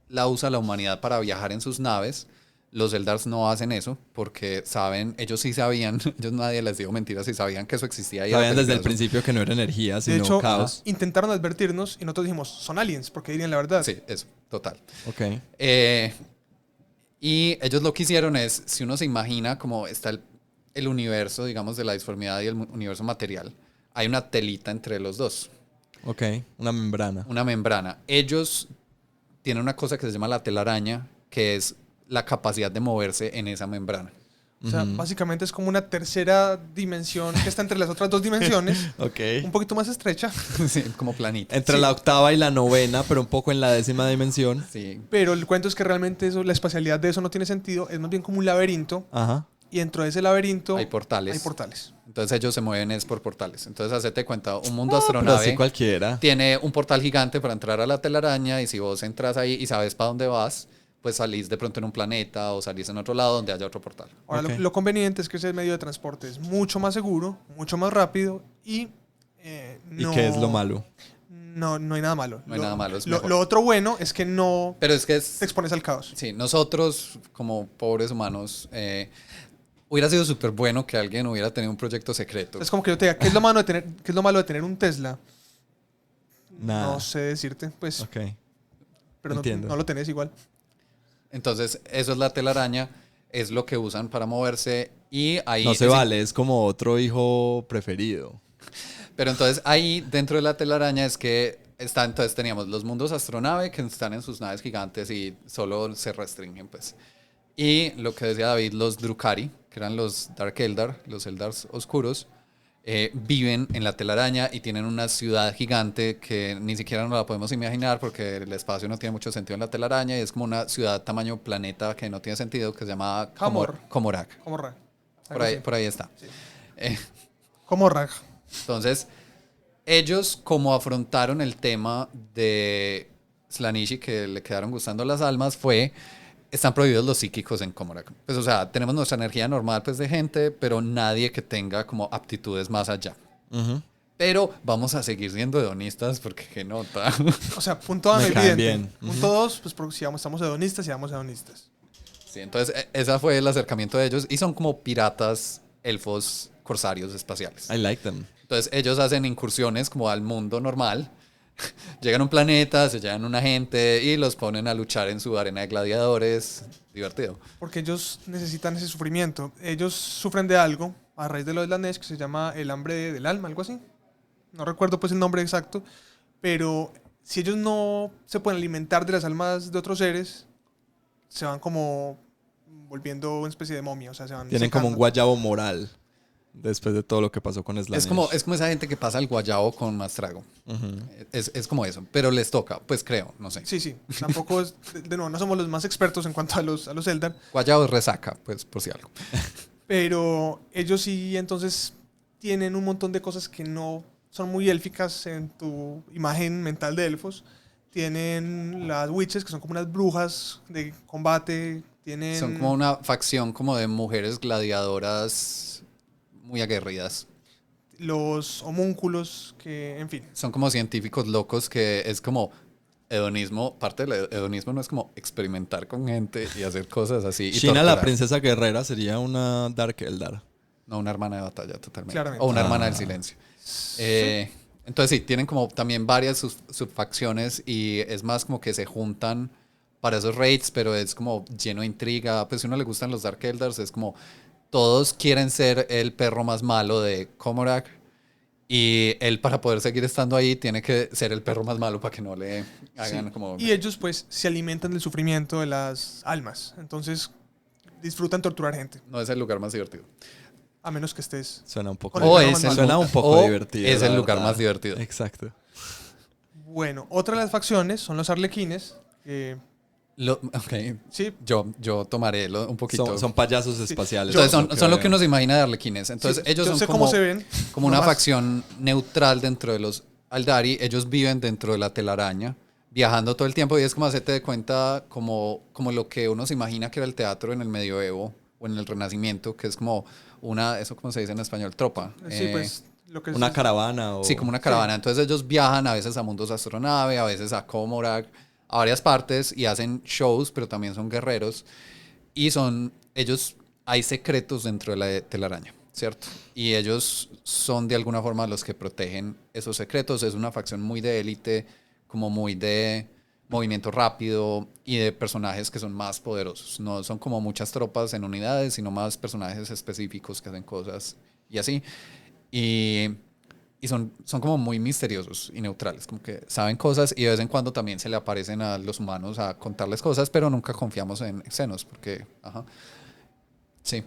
la usa la humanidad para viajar en sus naves, los Eldars no hacen eso porque saben, ellos sí sabían, ellos nadie les dijo mentiras y sabían que eso existía. Y era Sabían desde el peligroso. principio que no era energía, De sino hecho, caos. intentaron advertirnos y nosotros dijimos, son aliens, porque dirían la verdad. Sí, eso, total. Ok. Y ellos lo que hicieron es, si uno se imagina como está el universo, digamos, de la disformidad y el universo material, hay una telita entre los dos, Ok. Una membrana. una membrana. Ellos tienen una cosa que se llama la telaraña, que es la capacidad de moverse en esa membrana. O sea, básicamente es como una tercera dimensión que está entre las otras dos dimensiones, Ok. un poquito más estrecha, Sí, como planita. Entre Sí. la octava y la novena, pero un poco en la 10ª dimensión. Sí. pero el cuento es que realmente eso, la espacialidad de eso no tiene sentido, es más bien como un laberinto, Ajá. y dentro de ese laberinto Hay portales. hay portales. Entonces ellos se mueven es por portales. Entonces, hacete cuenta, un mundo Pero astronave así cualquiera. tiene un portal gigante para entrar a la telaraña y si vos entras ahí y sabes para dónde vas, pues salís de pronto en un planeta o salís en otro lado donde haya otro portal. Ahora, Ok. lo conveniente es que ese medio de transporte es mucho más seguro, mucho más rápido y no... ¿Y qué es lo malo? No hay nada malo. No hay nada malo, es lo, mejor. lo otro bueno es que no Pero es que te es... expones al caos. Sí, nosotros como pobres humanos, hubiera sido súper bueno que alguien hubiera tenido un proyecto secreto. Es como que yo te diga, ¿qué es lo malo de tener, qué es lo malo de tener un Tesla? Nada. No sé decirte, pues, Ok. pero no, entiendo. no lo tenés igual. Entonces, eso es la telaraña, es lo que usan para moverse y ahí... No se es- vale, es como otro hijo preferido. Pero entonces ahí dentro de la telaraña es que está, entonces teníamos los mundos astronave que están en sus naves gigantes y solo se restringen pues. Y lo que decía David, los Drukhari, que eran los Dark Eldar, los Eldars oscuros, viven en la telaraña y tienen una ciudad gigante que ni siquiera nos la podemos imaginar porque el espacio no tiene mucho sentido en la telaraña y es como una ciudad tamaño planeta que no tiene sentido que se llama Camor. Comorac. Como Rag. Por ahí está. Como Rag. Entonces, ellos como afrontaron el tema de Slanishi, que le quedaron gustando las almas, están prohibidos los psíquicos en Comorac. Pues, o sea, tenemos nuestra energía normal pues de gente, pero nadie que tenga como aptitudes más allá. Ujú. Pero vamos a seguir siendo hedonistas porque qué nota. O sea, punto A, Me caen evidente. bien. Punto 2, pues porque si estamos hedonistas, seamos hedonistas. Sí, entonces, ese fue el acercamiento de ellos y son como piratas, elfos, corsarios espaciales. I like them. Entonces ellos hacen incursiones como al mundo normal. Llegan a un planeta, se llevan una gente y los ponen a luchar en su arena de gladiadores. Divertido. Porque ellos necesitan ese sufrimiento. Ellos sufren de algo a raíz de lo de la Nesh que se llama el hambre del alma, algo así. No recuerdo pues el nombre exacto, pero si ellos no se pueden alimentar de las almas de otros seres, se van como volviendo una especie de momia, o sea, se van Tienen como un secando. guayabo moral después de todo lo que pasó con Slanesh. Es como esa gente que pasa el guayabo con más trago. Ujú. Es como eso. Pero les toca, pues creo, no sé. Sí, tampoco es, de nuevo, no somos los más expertos en cuanto a los Eldar, Guayabo es resaca, pues por si algo. pero ellos sí entonces tienen un montón de cosas que no son muy élficas en tu imagen mental de elfos. Tienen las witches, que son como unas brujas de combate. Tienen... Son como una facción como de mujeres gladiadoras muy aguerridas. los homúnculos, que, en fin. Son como científicos locos que es como hedonismo. Parte del hedonismo no es como experimentar con gente y hacer cosas así. Y Sheena, la torturar. princesa guerrera, sería una Dark Eldar. No, una hermana de batalla totalmente. Claramente. O una hermana del Ah. silencio. Entonces sí, tienen como también varias subfacciones y es más como que se juntan para esos raids, pero es como lleno de intriga. Pues si a uno le gustan los Dark Eldars, es como todos quieren ser el perro más malo de Comorac y él para poder seguir estando ahí tiene que ser el perro más malo para que no le hagan Sí. como... Y ellos pues se alimentan del sufrimiento de las almas. Entonces disfrutan torturar gente. No es el lugar más divertido. A menos que estés... Suena un poco, Con el O perro es más el, malo. suena un poco o divertido. es la el lugar verdad. más divertido. Exacto. Bueno, otra de las facciones son los arlequines, que Ok, Sí, yo tomaré un poquito. Son payasos espaciales. Entonces son lo que uno se imagina de Arlequines. Entonces sí, ellos yo son sé cómo se ven. como una facción neutral dentro de los Aldari. Ellos viven dentro de la telaraña, viajando todo el tiempo y es como hacerte de cuenta como lo que uno se imagina que era el teatro en el medioevo o en el Renacimiento, que es como eso como se dice en español, tropa. Sí, pues lo que Una caravana. Sí, como una caravana. Entonces ellos viajan a veces a mundos astronave, a veces a Comorac, a varias partes y hacen shows, pero también son guerreros. Y hay secretos dentro de la telaraña, ¿cierto? Y ellos son de alguna forma los que protegen esos secretos. Es una facción muy de élite, como muy de movimiento rápido y de personajes que son más poderosos. No son como muchas tropas en unidades, sino más personajes específicos que hacen cosas y así. Y son como muy misteriosos y neutrales, como que saben cosas y de vez en cuando también se le aparecen a los humanos a contarles cosas, pero nunca confiamos en Xenos, porque, sí.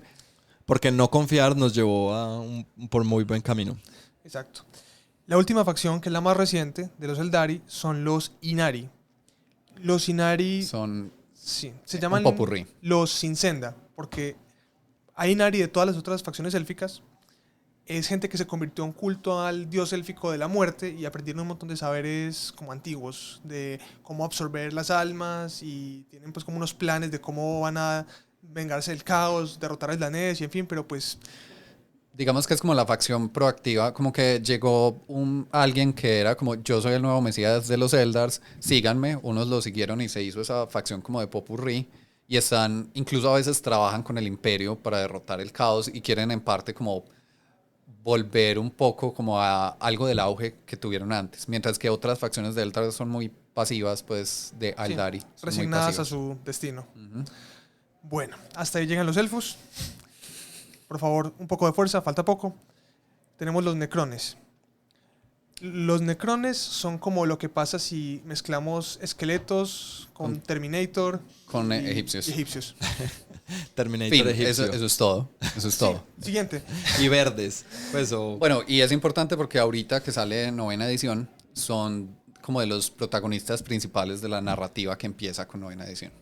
Porque no confiar nos llevó por muy buen camino. Exacto. La última facción, que es la más reciente de los Eldari, son los Inari. Los Inari son sí, se llaman un popurrí. Los sin senda, porque hay Inari de todas las otras facciones élficas. Es gente que se convirtió en culto al dios élfico de la muerte y aprendieron un montón de saberes como antiguos, de cómo absorber las almas y tienen pues como unos planes de cómo van a vengarse del caos, derrotar a Islanés y en fin, pero pues... Digamos que es como la facción proactiva, como que llegó alguien que era como yo soy el nuevo Mesías de los Eldars, síganme, unos lo siguieron y se hizo esa facción como de popurrí y incluso a veces trabajan con el imperio para derrotar el caos y quieren en parte como volver un poco como a algo del auge que tuvieron antes, mientras que otras facciones de Eldar son muy pasivas, pues de Aldari. Sí, resignadas a su destino. Bueno, hasta ahí llegan los elfos. Por favor, un poco de fuerza, falta poco. Tenemos los necrones. Los necrones son como lo que pasa si mezclamos esqueletos con Terminator. Con egipcios. Terminator fin, egipcio. Eso es todo. Eso es todo. Siguiente. Y verdes. Pues, Bueno, y es importante porque ahorita que sale novena edición, son como de los protagonistas principales de la narrativa que empieza con novena edición.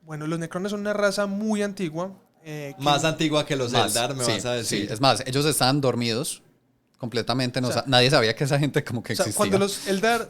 Bueno, los necrones son una raza muy antigua. Más antigua que los Eldar, me vas a decir. Sí, es más, ellos estaban dormidos completamente. Nadie sabía que esa gente como que existía. Cuando los Eldar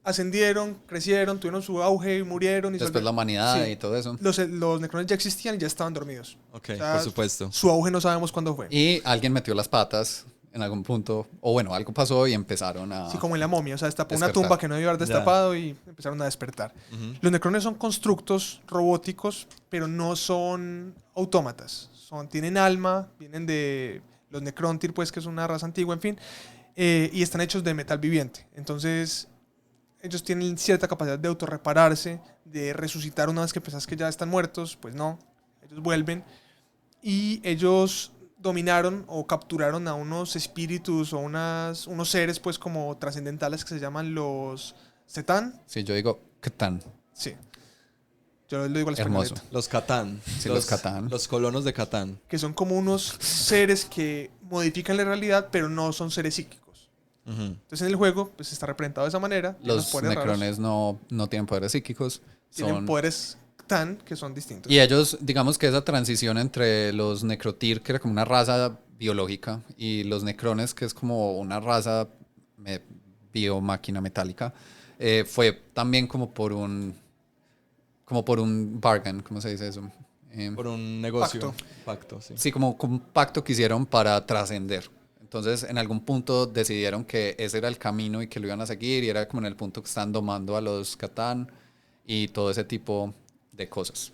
ascendieron, crecieron, tuvieron su auge y murieron. Y después la humanidad y todo eso. Los necrones ya existían y ya estaban dormidos. Ok, por supuesto. Su auge no sabemos cuándo fue. Y alguien metió las patas en algún punto, o bueno, algo pasó y empezaron a... Sí, como en la momia, o sea, destapó una tumba que no debió haber destapado y empezaron a despertar. Los necrones son constructos robóticos, pero no son autómatas. Tienen alma, vienen de los Necrontyr, pues, que es una raza antigua, en fin, y están hechos de metal viviente. Entonces, ellos tienen cierta capacidad de autorrepararse, de resucitar una vez que pensás que ya están muertos, pues no, ellos vuelven. Y ellos dominaron o capturaron a unos espíritus o unos seres pues como trascendentales que se llaman los Setán. Sí, yo digo Catán. Sí. Yo lo digo al hermoso. Los Catán. Sí, los Catán. Los colonos de Catán. Que son como unos seres que modifican la realidad, pero no son seres psíquicos. Entonces en el juego pues está representado de esa manera. Los necrones no tienen poderes psíquicos. Tienen poderes que son distintos. Y ellos, digamos que esa transición entre los Necrotyr, que era como una raza biológica, y los necrones, que es como una raza biomáquina metálica, fue también como por un bargain, ¿cómo se dice eso? Por un negocio. Pacto, sí. Sí, como un pacto que hicieron para trascender. Entonces, en algún punto decidieron que ese era el camino y que lo iban a seguir, y era como en el punto que están domando a los Catán y todo ese tipo de cosas.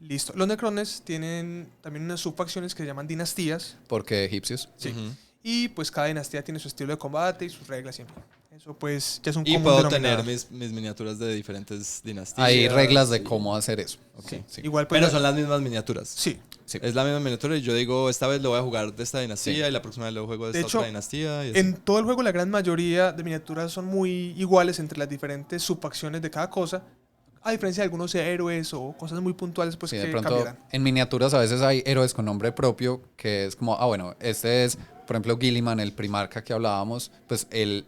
Listo. Los necrones tienen también unas subfacciones que se llaman dinastías. Porque egipcios. Sí. Y pues cada dinastía tiene su estilo de combate y sus reglas siempre. Eso pues ya es un y común puedo denominador. tener mis miniaturas de diferentes dinastías. Hay reglas de cómo hacer eso. Okay. Sí. Igual, pues, pero son las mismas miniaturas. Sí. Es la misma miniatura y yo digo, esta vez lo voy a jugar de esta dinastía y la próxima vez lo juego de esta otra dinastía. Y en todo el juego la gran mayoría de miniaturas son muy iguales entre las diferentes subfacciones de cada cosa. A diferencia de algunos héroes o cosas muy puntuales pues sí, que de pronto, cambiarán. En miniaturas a veces hay héroes con nombre propio que es como, bueno, este es, por ejemplo, Gilliman, el primarca que hablábamos, pues él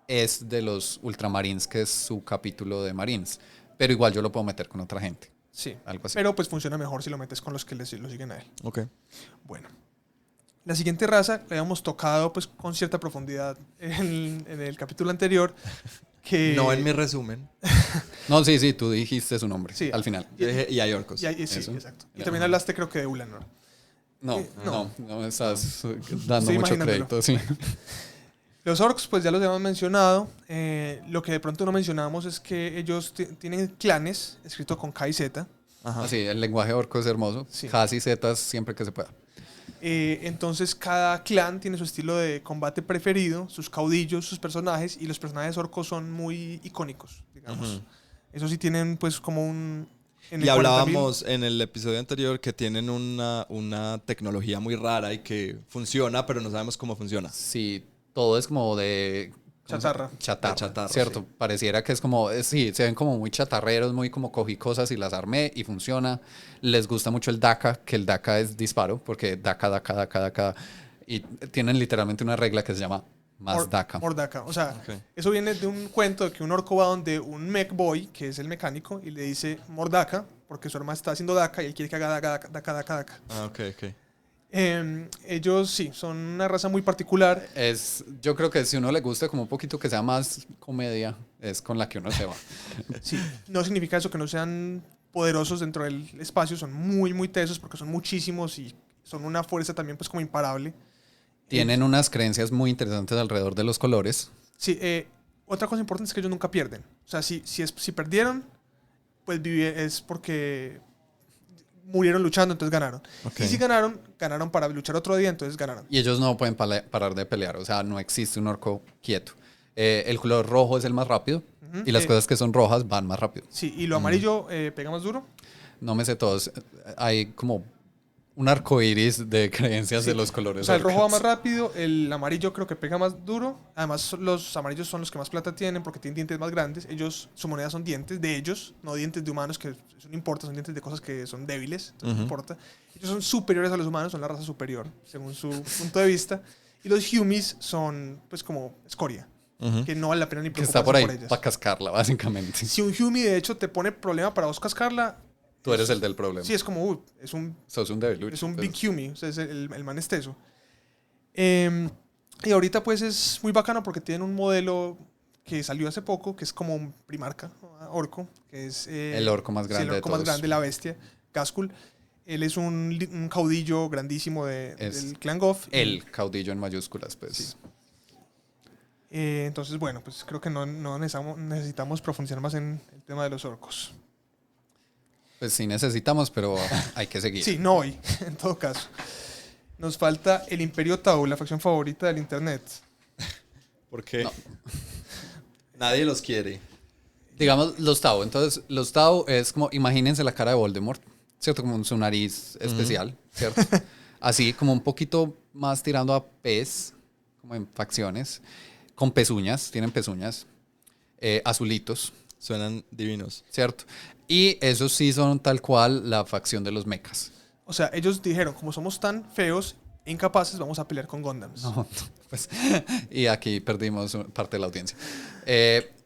es de los Ultramarines, que es su capítulo de Marines, pero igual yo lo puedo meter con otra gente. Sí, algo así. pero pues funciona mejor si lo metes con los que lo siguen a él. Ok. Bueno, la siguiente raza la habíamos tocado pues con cierta profundidad en el capítulo anterior. Que... No en mi resumen. No, sí, tú dijiste su nombre Sí, al final. Yo dije, y hay orcos. Sí, Eso. exacto. Y también hablaste creo que de Ulanor. No me estás dando Estoy mucho imaginándolo. crédito, sí. Los orcs, pues ya los habíamos mencionado. Lo que de pronto no mencionamos es que ellos tienen clanes, escrito con K y Z. Ajá. Así, el lenguaje orco es hermoso. Sí. Casi zetas siempre que se pueda. Entonces cada clan tiene su estilo de combate preferido, sus caudillos, sus personajes, y los personajes orcos son muy icónicos, digamos. Ujú. Eso sí tienen pues como un... en Y el 40.000 hablábamos en el episodio anterior que tienen una tecnología muy rara y que funciona, pero no sabemos cómo funciona. Sí, todo es como de... ¿cómo se llama? Chatarra. Chatarra, De chatarra, cierto. sí. Pareciera que es como... sí, se ven como muy chatarreros, muy como cogí cosas y las armé y funciona. Les gusta mucho el DACA, que el DACA es disparo, porque DACA. Y tienen literalmente una regla que se llama más DACA. Mordaka. O sea, Ok. eso viene de un cuento de que un orco va donde un mech boy, que es el mecánico, y le dice Mordaka, porque su hermano está haciendo DACA y él quiere que haga DACA. Ah, ok. Ellos sí, son una raza muy particular. Yo creo que si uno le gusta como un poquito que sea más comedia, es con la que uno se va. Sí, no significa eso que no sean poderosos dentro del espacio, son muy, muy tesos porque son muchísimos y son una fuerza también pues como imparable. Tienen unas creencias muy interesantes alrededor de los colores. Sí, otra cosa importante es que ellos nunca pierden. O sea, si perdieron, pues es porque murieron luchando, entonces ganaron. Ok. Y si ganaron para luchar otro día, entonces ganaron. Y ellos no pueden parar de pelear, o sea, no existe un orco quieto. El color rojo es el más rápido Ujú. y las cosas que son rojas van más rápido. Sí, y lo amarillo pega más duro. No me sé todos. Hay como un arco iris de creencias Sí. de los colores. O sea, el rojo va orcos. más rápido, el amarillo creo que pega más duro. Además, los amarillos son los que más plata tienen porque tienen dientes más grandes. Su moneda son dientes de ellos, no dientes de humanos, que eso no importa, son dientes de cosas que son débiles, entonces no importa. Ellos son superiores a los humanos, son la raza superior, según su punto de vista. Y los humis son, pues, como escoria, Ujú. que no vale la pena ni Que está por preocuparse ahí por ellas. para cascarla, básicamente. Si un humi, de hecho, te pone problema para vos cascarla, Tú eres el del problema. sí, es como, es un Sos un debilucho. es un pues. big humi, o sea, es el man es teso. Y ahorita pues es muy bacano porque tienen un modelo que salió hace poco, que es como un primarca, ¿no? Orco, que es... El orco más sí, grande el de orco más todos. grande, la bestia, Gaskul. Él es un caudillo grandísimo Es del clan Goth. El caudillo en mayúsculas, pues. Sí. Entonces, bueno, pues creo que no necesitamos profundizar más en el tema de los orcos. Pues sí necesitamos, pero hay que seguir. Sí, no hoy, en todo caso. Nos falta el Imperio Tau, la facción favorita del internet. ¿Por qué? No. Nadie los quiere. Digamos, los Tau. Entonces, los Tau es como, imagínense la cara de Voldemort, ¿cierto? Como su nariz especial, ¿cierto? Así como un poquito más tirando a pez, como en facciones, con pezuñas, tienen pezuñas, azulitos, Suenan divinos. ¿cierto? Y esos sí son tal cual la facción de los mechas. O sea, ellos dijeron, como somos tan feos e incapaces, vamos a pelear con Gundams. No, pues, y aquí perdimos parte de la audiencia.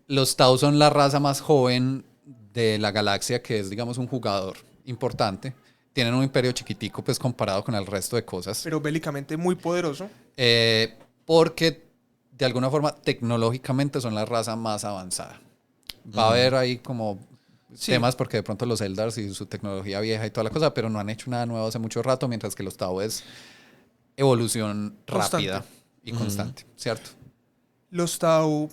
Los Tau son la raza más joven de la galaxia, que es, digamos, un jugador importante. Tienen un imperio chiquitico, pues, comparado con el resto de cosas. Pero bélicamente muy poderoso. Porque, de alguna forma, tecnológicamente son la raza más avanzada. Va a haber ahí como Sí. temas porque de pronto los Eldars y su tecnología vieja y toda la cosa, pero no han hecho nada nuevo hace mucho rato, mientras que los Tau es evolución Constante. rápida y constante, ¿cierto? Los Tau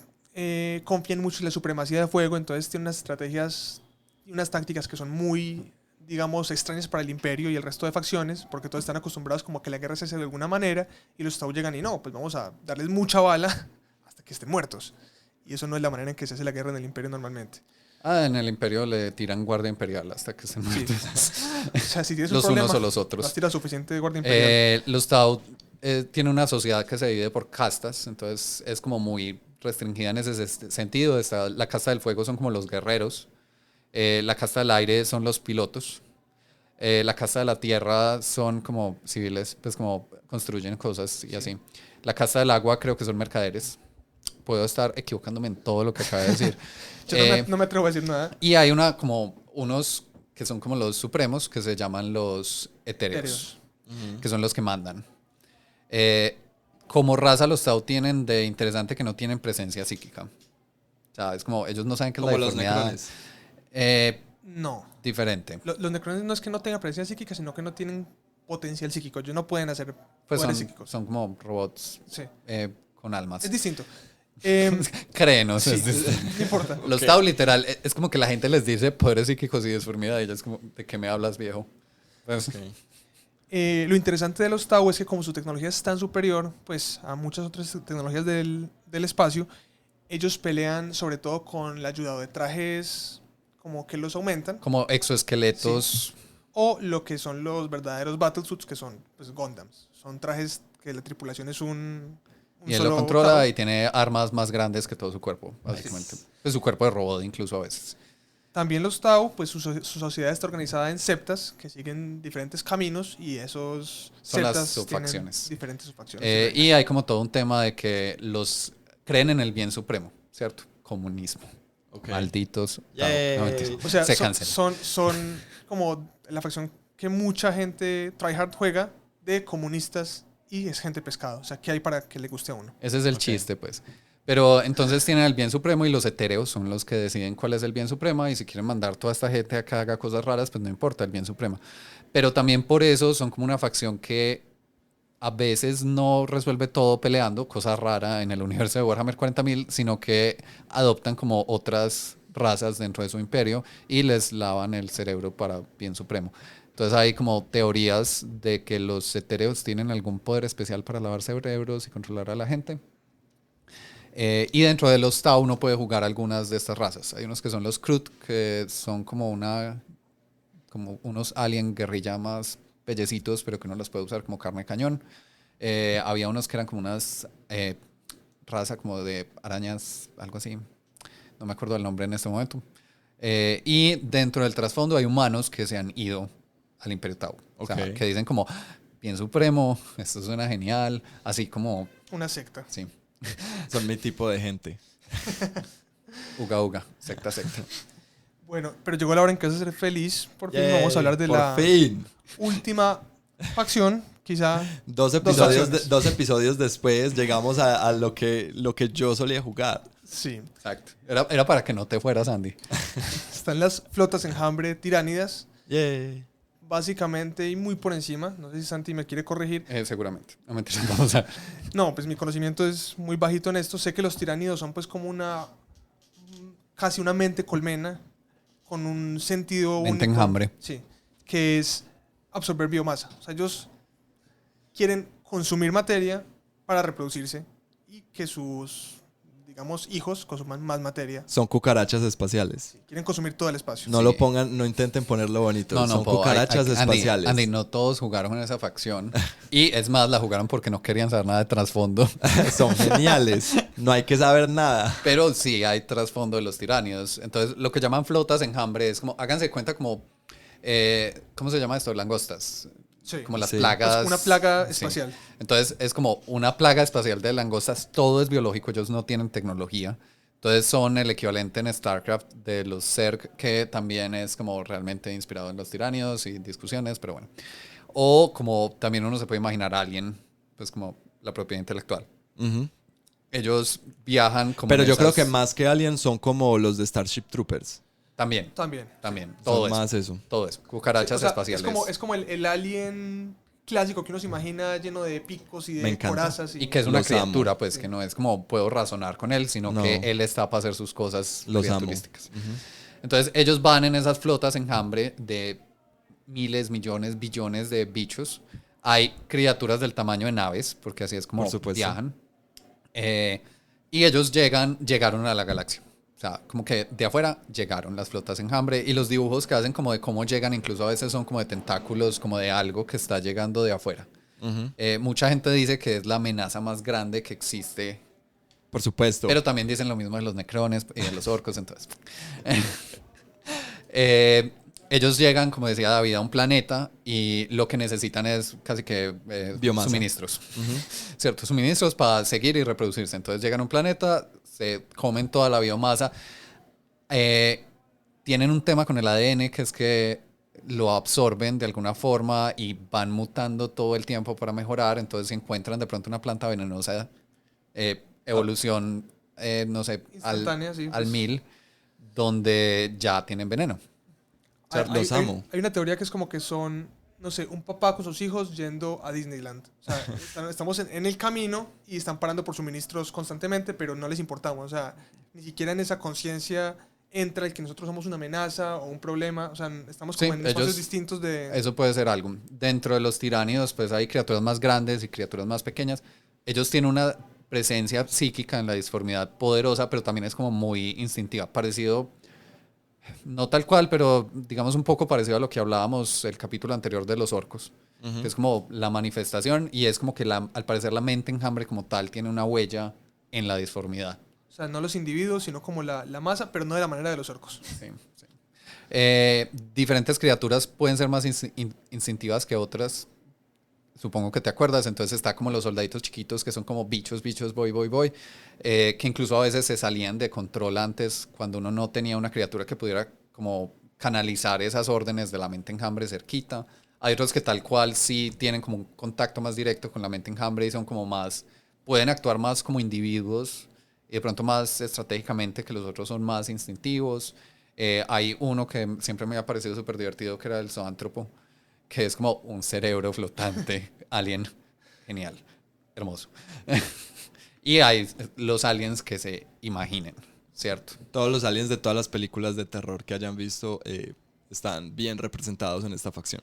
confían mucho en la supremacía de fuego, entonces tienen unas estrategias y unas tácticas que son muy, digamos, extrañas para el Imperio y el resto de facciones, porque todos están acostumbrados como a que la guerra se hace de alguna manera, y los Tau llegan y no, pues vamos a darles mucha bala hasta que estén muertos. Y eso no es la manera en que se hace la guerra en el Imperio normalmente. En el imperio le tiran guardia imperial hasta que se mueren. O sea, si tienes Los un problema, unos o los no otros. has tirado suficiente de guardia imperial. Los Tau tienen una sociedad que se divide por castas, entonces es como muy restringida en ese sentido. La casta del fuego son como los guerreros, la casta del aire son los pilotos, la casta de la tierra son como civiles, pues como construyen cosas y así. La casta del agua creo que son mercaderes. Puedo estar equivocándome en todo lo que acabo de decir. Yo no me atrevo a decir nada. Y hay como unos que son como los supremos, que se llaman los etéreos, que son los que mandan. Como raza, los Tau tienen de interesante que no tienen presencia psíquica. O sea, es como, ellos no saben qué es la deformidad. Los No. Diferente. Los necrones no es que no tengan presencia psíquica, sino que no tienen potencial psíquico. Ellos no pueden hacer Pues poderes psíquicos. son como robots Sí. con almas. Es distinto. Créenos. Sí, es no importa. Los Tau, literal, es como que la gente les dice poderes psíquicos y deformidad. Y ella es como, ¿de qué me hablas, viejo? Pues, Lo interesante de los Tau es que como su tecnología es tan superior pues, a muchas otras tecnologías del espacio, ellos pelean sobre todo con la ayuda de trajes como que los aumentan. como exoesqueletos. Sí. O lo que son los verdaderos battlesuits, que son pues, Gundams. Son trajes que la tripulación es un Y él solo lo controla Tau. y tiene armas más grandes que todo su cuerpo, básicamente. Pues su cuerpo de robot incluso a veces. También los Tau, pues su sociedad está organizada en septas que siguen diferentes caminos y esos Son las septas subfacciones. tienen diferentes subfacciones. Y hay como todo un tema de que los creen en el bien supremo, ¿cierto? Comunismo. Okay. Malditos. Yay. No, mentira. O sea, Se son, cancelan. son como la facción que mucha gente tryhard juega de comunistas y es gente pescado. O sea, ¿qué hay para que le guste a uno? Ese es el chiste, pues. Pero entonces tienen el bien supremo y los etéreos son los que deciden cuál es el bien supremo y si quieren mandar toda esta gente a que haga cosas raras, pues no importa el bien supremo. Pero también por eso son como una facción que a veces no resuelve todo peleando, cosa rara en el universo de Warhammer 40.000, sino que adoptan como otras razas dentro de su imperio y les lavan el cerebro para bien supremo. Entonces hay como teorías de que los etéreos tienen algún poder especial para lavar cerebros y controlar a la gente. Y dentro de los Tau uno puede jugar algunas de estas razas. Hay unos que son los Krut, que son como unos alien guerrilla más pellecitos, pero que uno los puede usar como carne de cañón. Había unos que eran como unas raza como de arañas, algo así. No me acuerdo el nombre en este momento. Y dentro del trasfondo hay humanos que se han ido al Imperio Tau. O sea, que dicen como, bien supremo, esto suena genial, así como... Una secta. Sí. Son mi tipo de gente. Uga uga, secta, secta. Bueno, pero llegó la hora en que vas a ser feliz. Por fin vamos a hablar de la última facción. Quizá dos episodios después llegamos a lo que yo solía jugar. Sí. Exacto. Era para que no te fueras, Andy. Están las flotas enjambre tiránidas. Yay. Básicamente y muy por encima. No sé si Santi me quiere corregir. Seguramente. No me vamos a... No, pues mi conocimiento es muy bajito en esto. Sé que los tiránidos son pues como casi una mente colmena con un sentido mente único. Enjambre. Sí. Que es absorber biomasa. O sea, ellos quieren consumir materia para reproducirse y que sus, digamos, hijos consuman más materia. Son cucarachas espaciales. Sí, quieren consumir todo el espacio. No intenten ponerlo bonito. Son cucarachas espaciales. Andy, no todos jugaron en esa facción. Y es más, la jugaron porque no querían saber nada de trasfondo. Son geniales. No hay que saber nada. Pero sí hay trasfondo de los tiránidos. Entonces, lo que llaman flotas enjambre es como, háganse de cuenta como, ¿cómo se llama esto? Langostas. Sí. Como las plagas. Es una plaga espacial. Sí. Entonces es como una plaga espacial de langostas. Todo es biológico, ellos no tienen tecnología. Entonces son el equivalente en StarCraft de los Zerg, que también es como realmente inspirado en los tiránidos y discusiones, pero bueno. O como también uno se puede imaginar a alguien, pues como la propiedad intelectual. Ellos viajan como... Pero yo creo que más que aliens son como los de Starship Troopers. También. Todo eso. Más eso. Todo eso. Cucarachas espaciales. Es como el alien clásico que uno se imagina lleno de picos y de corazas. Y que es una criatura, pues, que no es como puedo razonar con él, sino que él está para hacer sus cosas turísticas. Entonces, ellos van en esas flotas enjambre de miles, millones, billones de bichos. Hay criaturas del tamaño de naves, porque así es como viajan. Y ellos llegaron a la galaxia. O sea, como que de afuera llegaron las flotas enjambre y los dibujos que hacen como de cómo llegan, incluso a veces son como de tentáculos, como de algo que está llegando de afuera. Mucha gente dice que es la amenaza más grande que existe. Por supuesto. Pero también dicen lo mismo de los necrones y de los orcos, entonces. Ellos llegan, como decía David, a un planeta y lo que necesitan es casi que suministros. ¿Cierto? Suministros para seguir y reproducirse. Entonces llegan a un planeta, se comen toda la biomasa. Tienen un tema con el ADN, que es que lo absorben de alguna forma y van mutando todo el tiempo para mejorar. Entonces, si encuentran de pronto una planta venenosa, evolución, no sé, Instantánea, sí, al pues. 1000, donde ya tienen veneno. Los amo. Hay una teoría que es como que son, no sé, un papá con sus hijos yendo a Disneyland. O sea, estamos en el camino y están parando por suministros constantemente, pero no les importamos. O sea, ni siquiera en esa conciencia entra el que nosotros somos una amenaza o un problema. O sea, estamos como en espacios distintos de... Eso puede ser algo. Dentro de los tiránidos, pues hay criaturas más grandes y criaturas más pequeñas. Ellos tienen una presencia psíquica en la disformidad poderosa, pero también es como muy instintiva. Parecido, no tal cual, pero digamos un poco parecido a lo que hablábamos el capítulo anterior de los orcos. Que es como la manifestación y es como que al parecer la mente enjambre como tal tiene una huella en la disformidad. O sea, no los individuos, sino como la masa, pero no de la manera de los orcos. Sí, sí. Diferentes criaturas pueden ser más instintivas que otras. Supongo que te acuerdas. Entonces está como los soldaditos chiquitos que son como bichos, voy. Que incluso a veces se salían de control antes cuando uno no tenía una criatura que pudiera como canalizar esas órdenes de la mente enjambre cerquita. Hay otros que tal cual sí tienen como un contacto más directo con la mente enjambre y son como más, pueden actuar más como individuos y de pronto más estratégicamente, que los otros son más instintivos. Hay uno que siempre me ha parecido súper divertido, que era el zoántropo, que es como un cerebro flotante alien. Genial, hermoso. Y hay los aliens que se imaginen, ¿cierto? Todos los aliens de todas las películas de terror que hayan visto están bien representados en esta facción.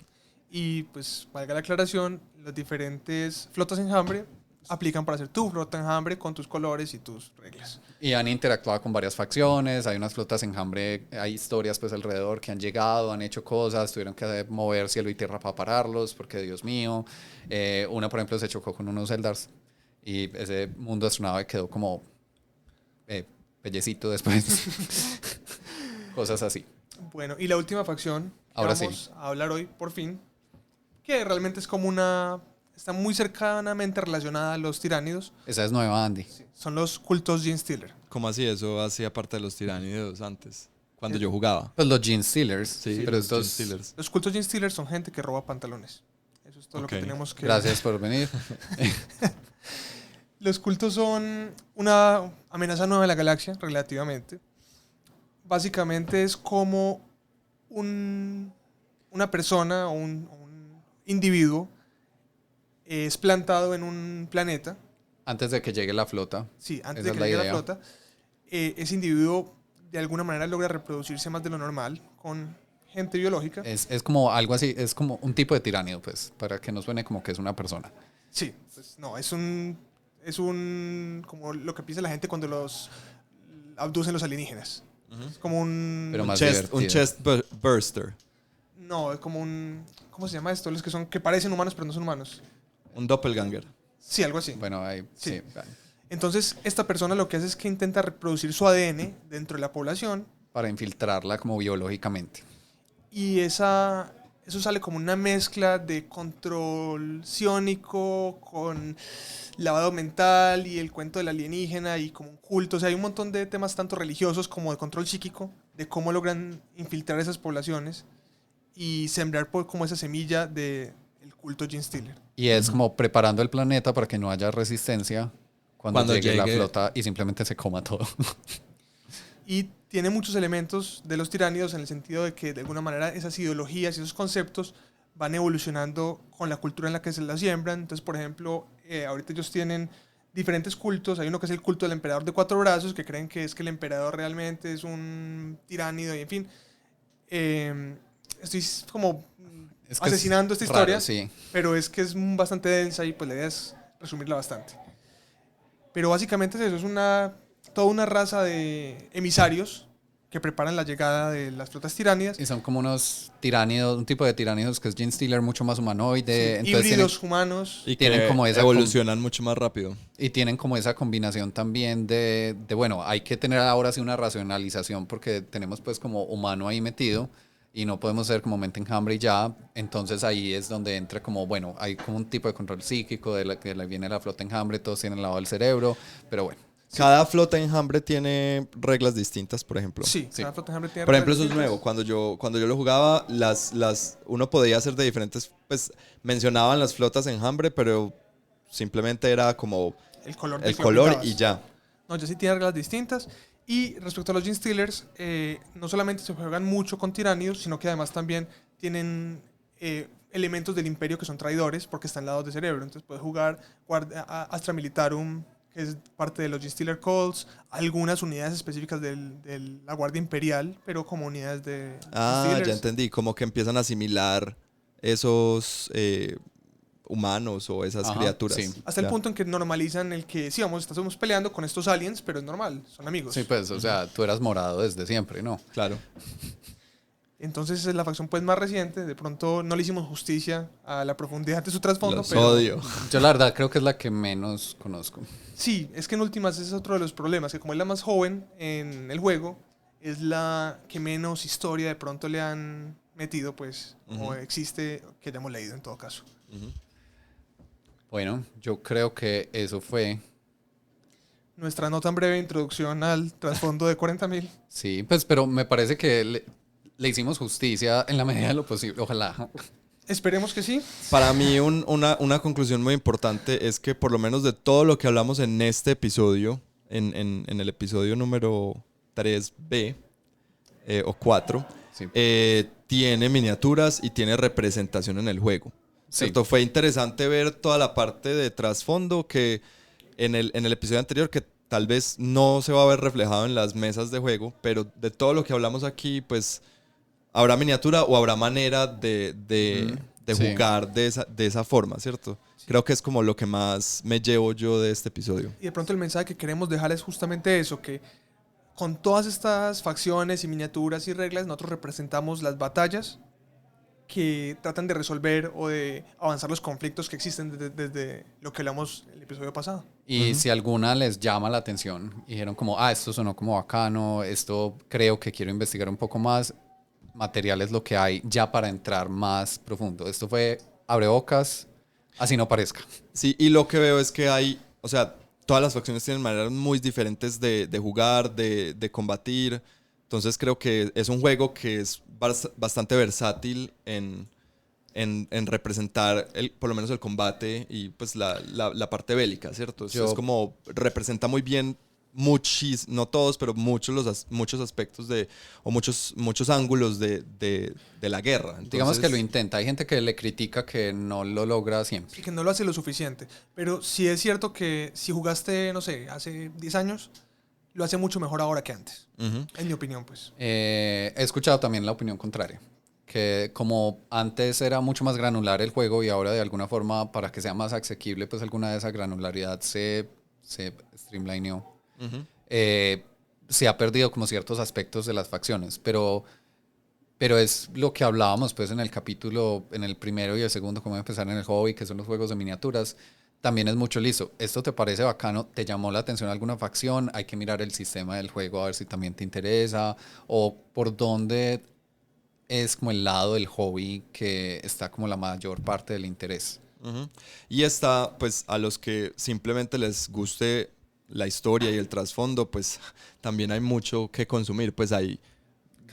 Y pues, valga la aclaración, las diferentes flotas enjambre aplican para hacer tu flota enjambre con tus colores y tus reglas. Y han interactuado con varias facciones, hay unas flotas enjambre, hay historias pues alrededor que han llegado, han hecho cosas, tuvieron que mover cielo y tierra para pararlos, porque Dios mío, una por ejemplo se chocó con unos Eldars y ese mundo astronave quedó como pellecito después. Cosas así. Bueno, y la última facción que Ahora vamos a hablar hoy, por fin, que realmente es como una... está muy cercanamente relacionada a los tiránidos. Esa es nueva, Andy. Sí, son los cultos Genestealer. ¿Cómo así? Eso hacía parte de los tiránidos antes, cuando yo jugaba. Pues los Genestealers, Sí, pero los estos... Genestealers. Los cultos Genestealer son gente que roba pantalones. Eso es todo lo que Ok. tenemos que... Gracias por venir. Los cultos son una amenaza nueva en la galaxia, relativamente. Básicamente es como una persona o un individuo es plantado en un planeta. Antes de que llegue la flota. Sí, antes Esa de es que la llegue la idea. flota. Ese individuo de alguna manera logra reproducirse más de lo normal con gente biológica. Es como algo así, es como un tipo de tiránido, pues, para que no suene como que es una persona. Sí, pues no, es un como lo que piensa la gente cuando los abducen los alienígenas. Es como un... Pero Un más chest, un divertido. chest burster. No, es como un... ¿Cómo se llama esto? Los que parecen humanos pero no son humanos. Un doppelganger. Sí, algo así. Bueno, ahí Sí. sí. Vale. Entonces, esta persona lo que hace es que intenta reproducir su ADN dentro de la población Para infiltrarla como biológicamente. y eso sale como una mezcla de control psiónico con lavado mental y el cuento del alienígena y como un culto. O sea, hay un montón de temas tanto religiosos como de control psíquico, de cómo logran infiltrar esas poblaciones y sembrar como esa semilla del culto Genestealer. Y es como preparando el planeta para que no haya resistencia cuando llegue la llegue- flota y simplemente se coma todo. Y tiene muchos elementos de los tiránidos en el sentido de que de alguna manera esas ideologías y esos conceptos van evolucionando con la cultura en la que se las siembran. Entonces, por ejemplo, ahorita ellos tienen diferentes cultos. Hay uno que es el culto del emperador de 4 brazos, que creen que es que el emperador realmente es un tiránido y en fin. Estoy como Es que asesinando es esta raro, historia, sí. pero es que es bastante densa y pues la idea es resumirla bastante. Pero básicamente es eso, es toda una raza de emisarios que preparan la llegada de las flotas tiránidas. Y son como unos tiránidos, un tipo de tiránidos que es Genestealer mucho más humanoide. Sí, entonces híbridos humanos. Y Tienen que como esa evolucionan mucho más rápido. y tienen como esa combinación también bueno, hay que tener ahora sí una racionalización porque tenemos pues como humano ahí metido y no podemos ser como mente enjambre y ya. Entonces ahí es donde entra como, bueno, hay como un tipo de control psíquico de la que le viene la flota enjambre, todos tienen lavado el cerebro, pero bueno. Cada flota enjambre tiene reglas distintas, por ejemplo. Sí, cada flota enjambre tiene Por ejemplo, reglas eso es distintas. nuevo. Cuando yo lo jugaba, uno podía hacer de diferentes, pues mencionaban las flotas enjambre, pero simplemente era como El color, el que color aplicabas. y ya. No, ya sí tiene reglas distintas. Y respecto a los Gene Stealers, no solamente se juegan mucho con tiránidos, sino que además también tienen elementos del imperio que son traidores porque están lados de cerebro. Entonces puedes jugar Astra Militarum, que es parte de los Gene Stealer Calls, algunas unidades específicas de la Guardia Imperial, pero como unidades de Ah, Stealers. ya entendí. Como que empiezan a asimilar esos humanos o esas Ajá, criaturas. sí. Hasta el Ya. punto en que normalizan el que, sí, estamos peleando con estos aliens, pero es normal, son amigos. Sí, pues, o sea, tú eras morado desde siempre, ¿no? Claro. Entonces es la facción pues más reciente. De pronto no le hicimos justicia a la profundidad de su trasfondo, Los pero odio. Yo la verdad creo que es la que menos conozco. sí, es que en últimas ese es otro de los problemas, que como es la más joven en el juego, es la que menos historia de pronto le han metido, pues, o existe, que hayamos leído en todo caso. Bueno, yo creo que eso fue. Nuestra no tan breve introducción al trasfondo de 40.000. Sí, pues, pero me parece que le hicimos justicia en la medida de lo posible. Ojalá. Esperemos que sí. Para mí una conclusión muy importante es que por lo menos de todo lo que hablamos en este episodio, en el episodio número 3B o 4, Sí. tiene miniaturas y tiene representación en el juego. Sí. ¿Cierto? Fue interesante ver toda la parte de trasfondo que en el episodio anterior, que tal vez no se va a ver reflejado en las mesas de juego, pero de todo lo que hablamos aquí, pues habrá miniatura o habrá manera de sí. jugar de esa forma, ¿cierto? Creo que es como lo que más me llevo yo de este episodio. Y de pronto el mensaje que queremos dejar es justamente eso, que con todas estas facciones y miniaturas y reglas, nosotros representamos las batallas que tratan de resolver o de avanzar los conflictos que existen desde lo que hablamos en el episodio pasado. Y si alguna les llama la atención y dijeron como, esto sonó como bacano, esto creo que quiero investigar un poco más, material es lo que hay ya para entrar más profundo. Esto fue abrebocas, así no parezca. Sí, y lo que veo es que hay, o sea, todas las facciones tienen maneras muy diferentes de jugar, de combatir. Entonces creo que es un juego que es bastante versátil en representar por lo menos el combate y pues la parte bélica, ¿cierto? Es como representa muy bien no todos, pero muchos aspectos o muchos ángulos de la guerra. Entonces, Digamos que lo intenta. Hay gente que le critica que no lo logra siempre. Y que no lo hace lo suficiente. Pero sí es cierto que si jugaste, no sé, hace 10 años, lo hace mucho mejor ahora que antes. En mi opinión, pues. He escuchado también la opinión contraria. Que como antes era mucho más granular el juego y ahora de alguna forma para que sea más asequible, pues alguna de esa granularidad se streamlineó. Se ha perdido como ciertos aspectos de las facciones, pero es lo que hablábamos pues en el capítulo, en el primero y el segundo, cómo empezar en el hobby, que son los juegos de miniaturas. También es mucho listo. ¿Esto te parece bacano? ¿Te llamó la atención alguna facción? Hay que mirar el sistema del juego a ver si también te interesa o por dónde es como el lado del hobby que está como la mayor parte del interés. Y está, pues, a los que simplemente les guste la historia y el trasfondo, pues también hay mucho que consumir. Pues hay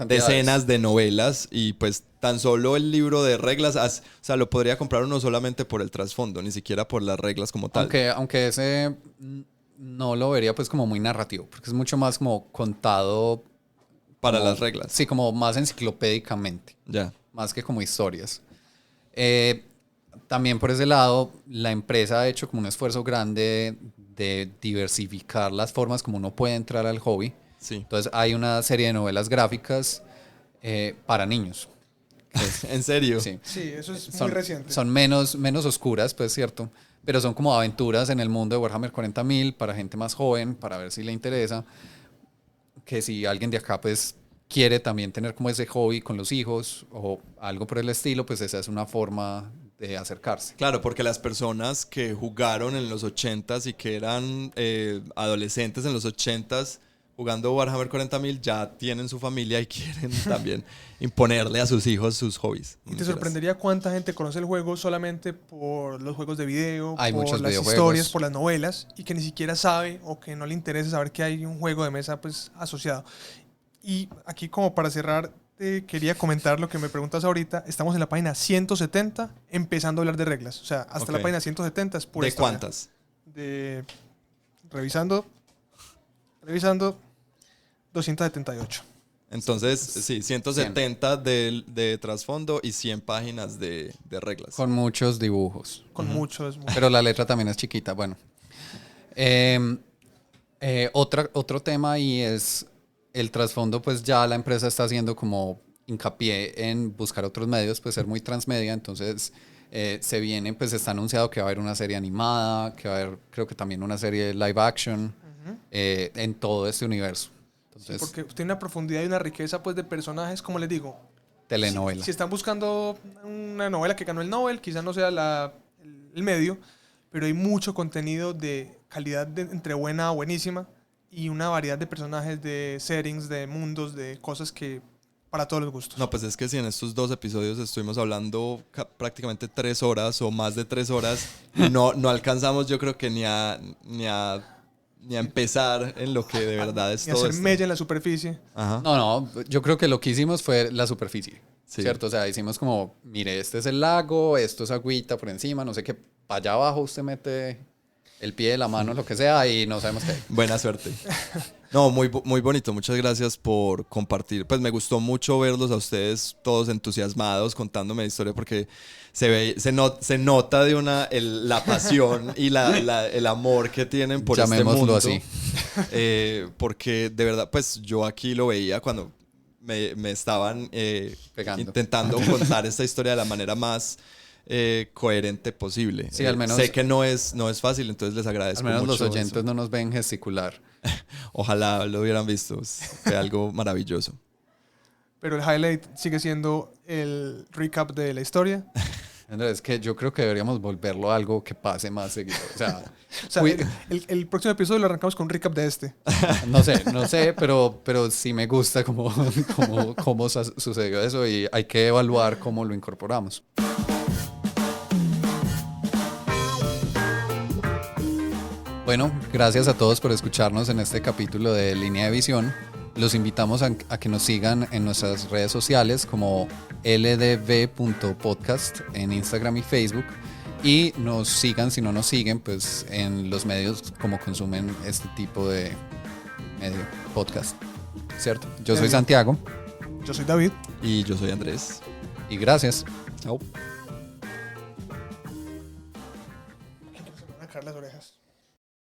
decenas de novelas y pues tan solo el libro de reglas, o sea, lo podría comprar uno solamente por el trasfondo, ni siquiera por las reglas como tal. Aunque ese no lo vería pues como muy narrativo, porque es mucho más como contado para como, las reglas. Sí, como más enciclopédicamente. Ya. Más que como historias. También por ese lado, la empresa ha hecho como un esfuerzo grande de diversificar las formas como uno puede entrar al hobby. Sí. Entonces hay una serie de novelas gráficas para niños. ¿En serio? Sí. Sí, eso es muy reciente. Son menos oscuras, pues cierto. Pero son como aventuras en el mundo de Warhammer 40.000 para gente más joven, para ver si le interesa. Que si alguien de acá pues quiere también tener como ese hobby con los hijos o algo por el estilo, pues esa es una forma de acercarse. Claro, porque las personas que jugaron en los 80s y que eran adolescentes en los 80s, jugando Warhammer 40.000 ya tienen su familia y quieren también imponerle a sus hijos sus hobbies. Y te sorprendería cuánta gente conoce el juego solamente por los juegos de video, Hay por muchos las videojuegos. historias, por las novelas, y que ni siquiera sabe o que no le interesa saber que hay un juego de mesa pues asociado. Y aquí, como para cerrar, quería comentar lo que me preguntas ahorita. Estamos en la página 170 empezando a hablar de reglas. O sea, hasta la página 170 es pura ¿De historia. cuántas? Revisando 278. Entonces, sí, 170 de trasfondo y 100 páginas de reglas. Con muchos dibujos. Con muchos. Pero la letra también es chiquita. Bueno. Otro tema y es el trasfondo, pues ya la empresa está haciendo como hincapié en buscar otros medios, pues ser muy transmedia. Entonces se viene, pues está anunciado que va a haber una serie animada, que va a haber creo que también una serie live action en todo este universo. Entonces, sí, porque tiene una profundidad y una riqueza pues de personajes, como les digo. Telenovela. Si están buscando una novela que ganó el Nobel, quizás no sea el medio, pero hay mucho contenido de calidad entre buena a buenísima y una variedad de personajes, de settings, de mundos, de cosas que para todos los gustos. No, pues es que si en estos 2 episodios estuvimos hablando prácticamente 3 horas o más de 3 horas, no alcanzamos yo creo que ni a empezar en lo que de verdad es y todo hacer esto. mella en la superficie. Ajá. No, yo creo que lo que hicimos fue la superficie, Sí. ¿cierto? O sea, hicimos como, mire, este es el lago, esto es agüita por encima, no sé qué, para allá abajo usted mete el pie, la mano, lo que sea, y no sabemos qué. Buena suerte. No, muy bonito. Muchas gracias por compartir. Pues me gustó mucho verlos a ustedes todos entusiasmados contándome la historia porque se nota de la pasión y el amor que tienen por este Llamémoslo mundo. así. Porque de verdad, pues yo aquí lo veía cuando me estaban Pegando. intentando contar esta historia de la manera más coherente posible. Sí, al menos- sé que no es fácil, entonces les agradezco Al menos mucho los oyentes eso. no nos ven gesticular. Ojalá lo hubieran visto. Fue algo maravilloso. Pero el highlight sigue siendo el recap de la historia. Andrés, es que yo creo que deberíamos volverlo a algo que pase más seguido. O sea, O sea, el próximo episodio lo arrancamos con un recap de este. no sé, pero sí me gusta cómo sucedió eso y hay que evaluar cómo lo incorporamos. Bueno, gracias a todos por escucharnos en este capítulo de Línea de Visión. Los invitamos a que nos sigan en nuestras redes sociales como ldv.podcast en Instagram y Facebook y nos sigan, si no nos siguen, pues en los medios como consumen este tipo de medio podcast, ¿cierto? Yo soy Santiago Yo soy David. Y yo soy Andrés. y gracias. Chao. Me van a caer las orejas.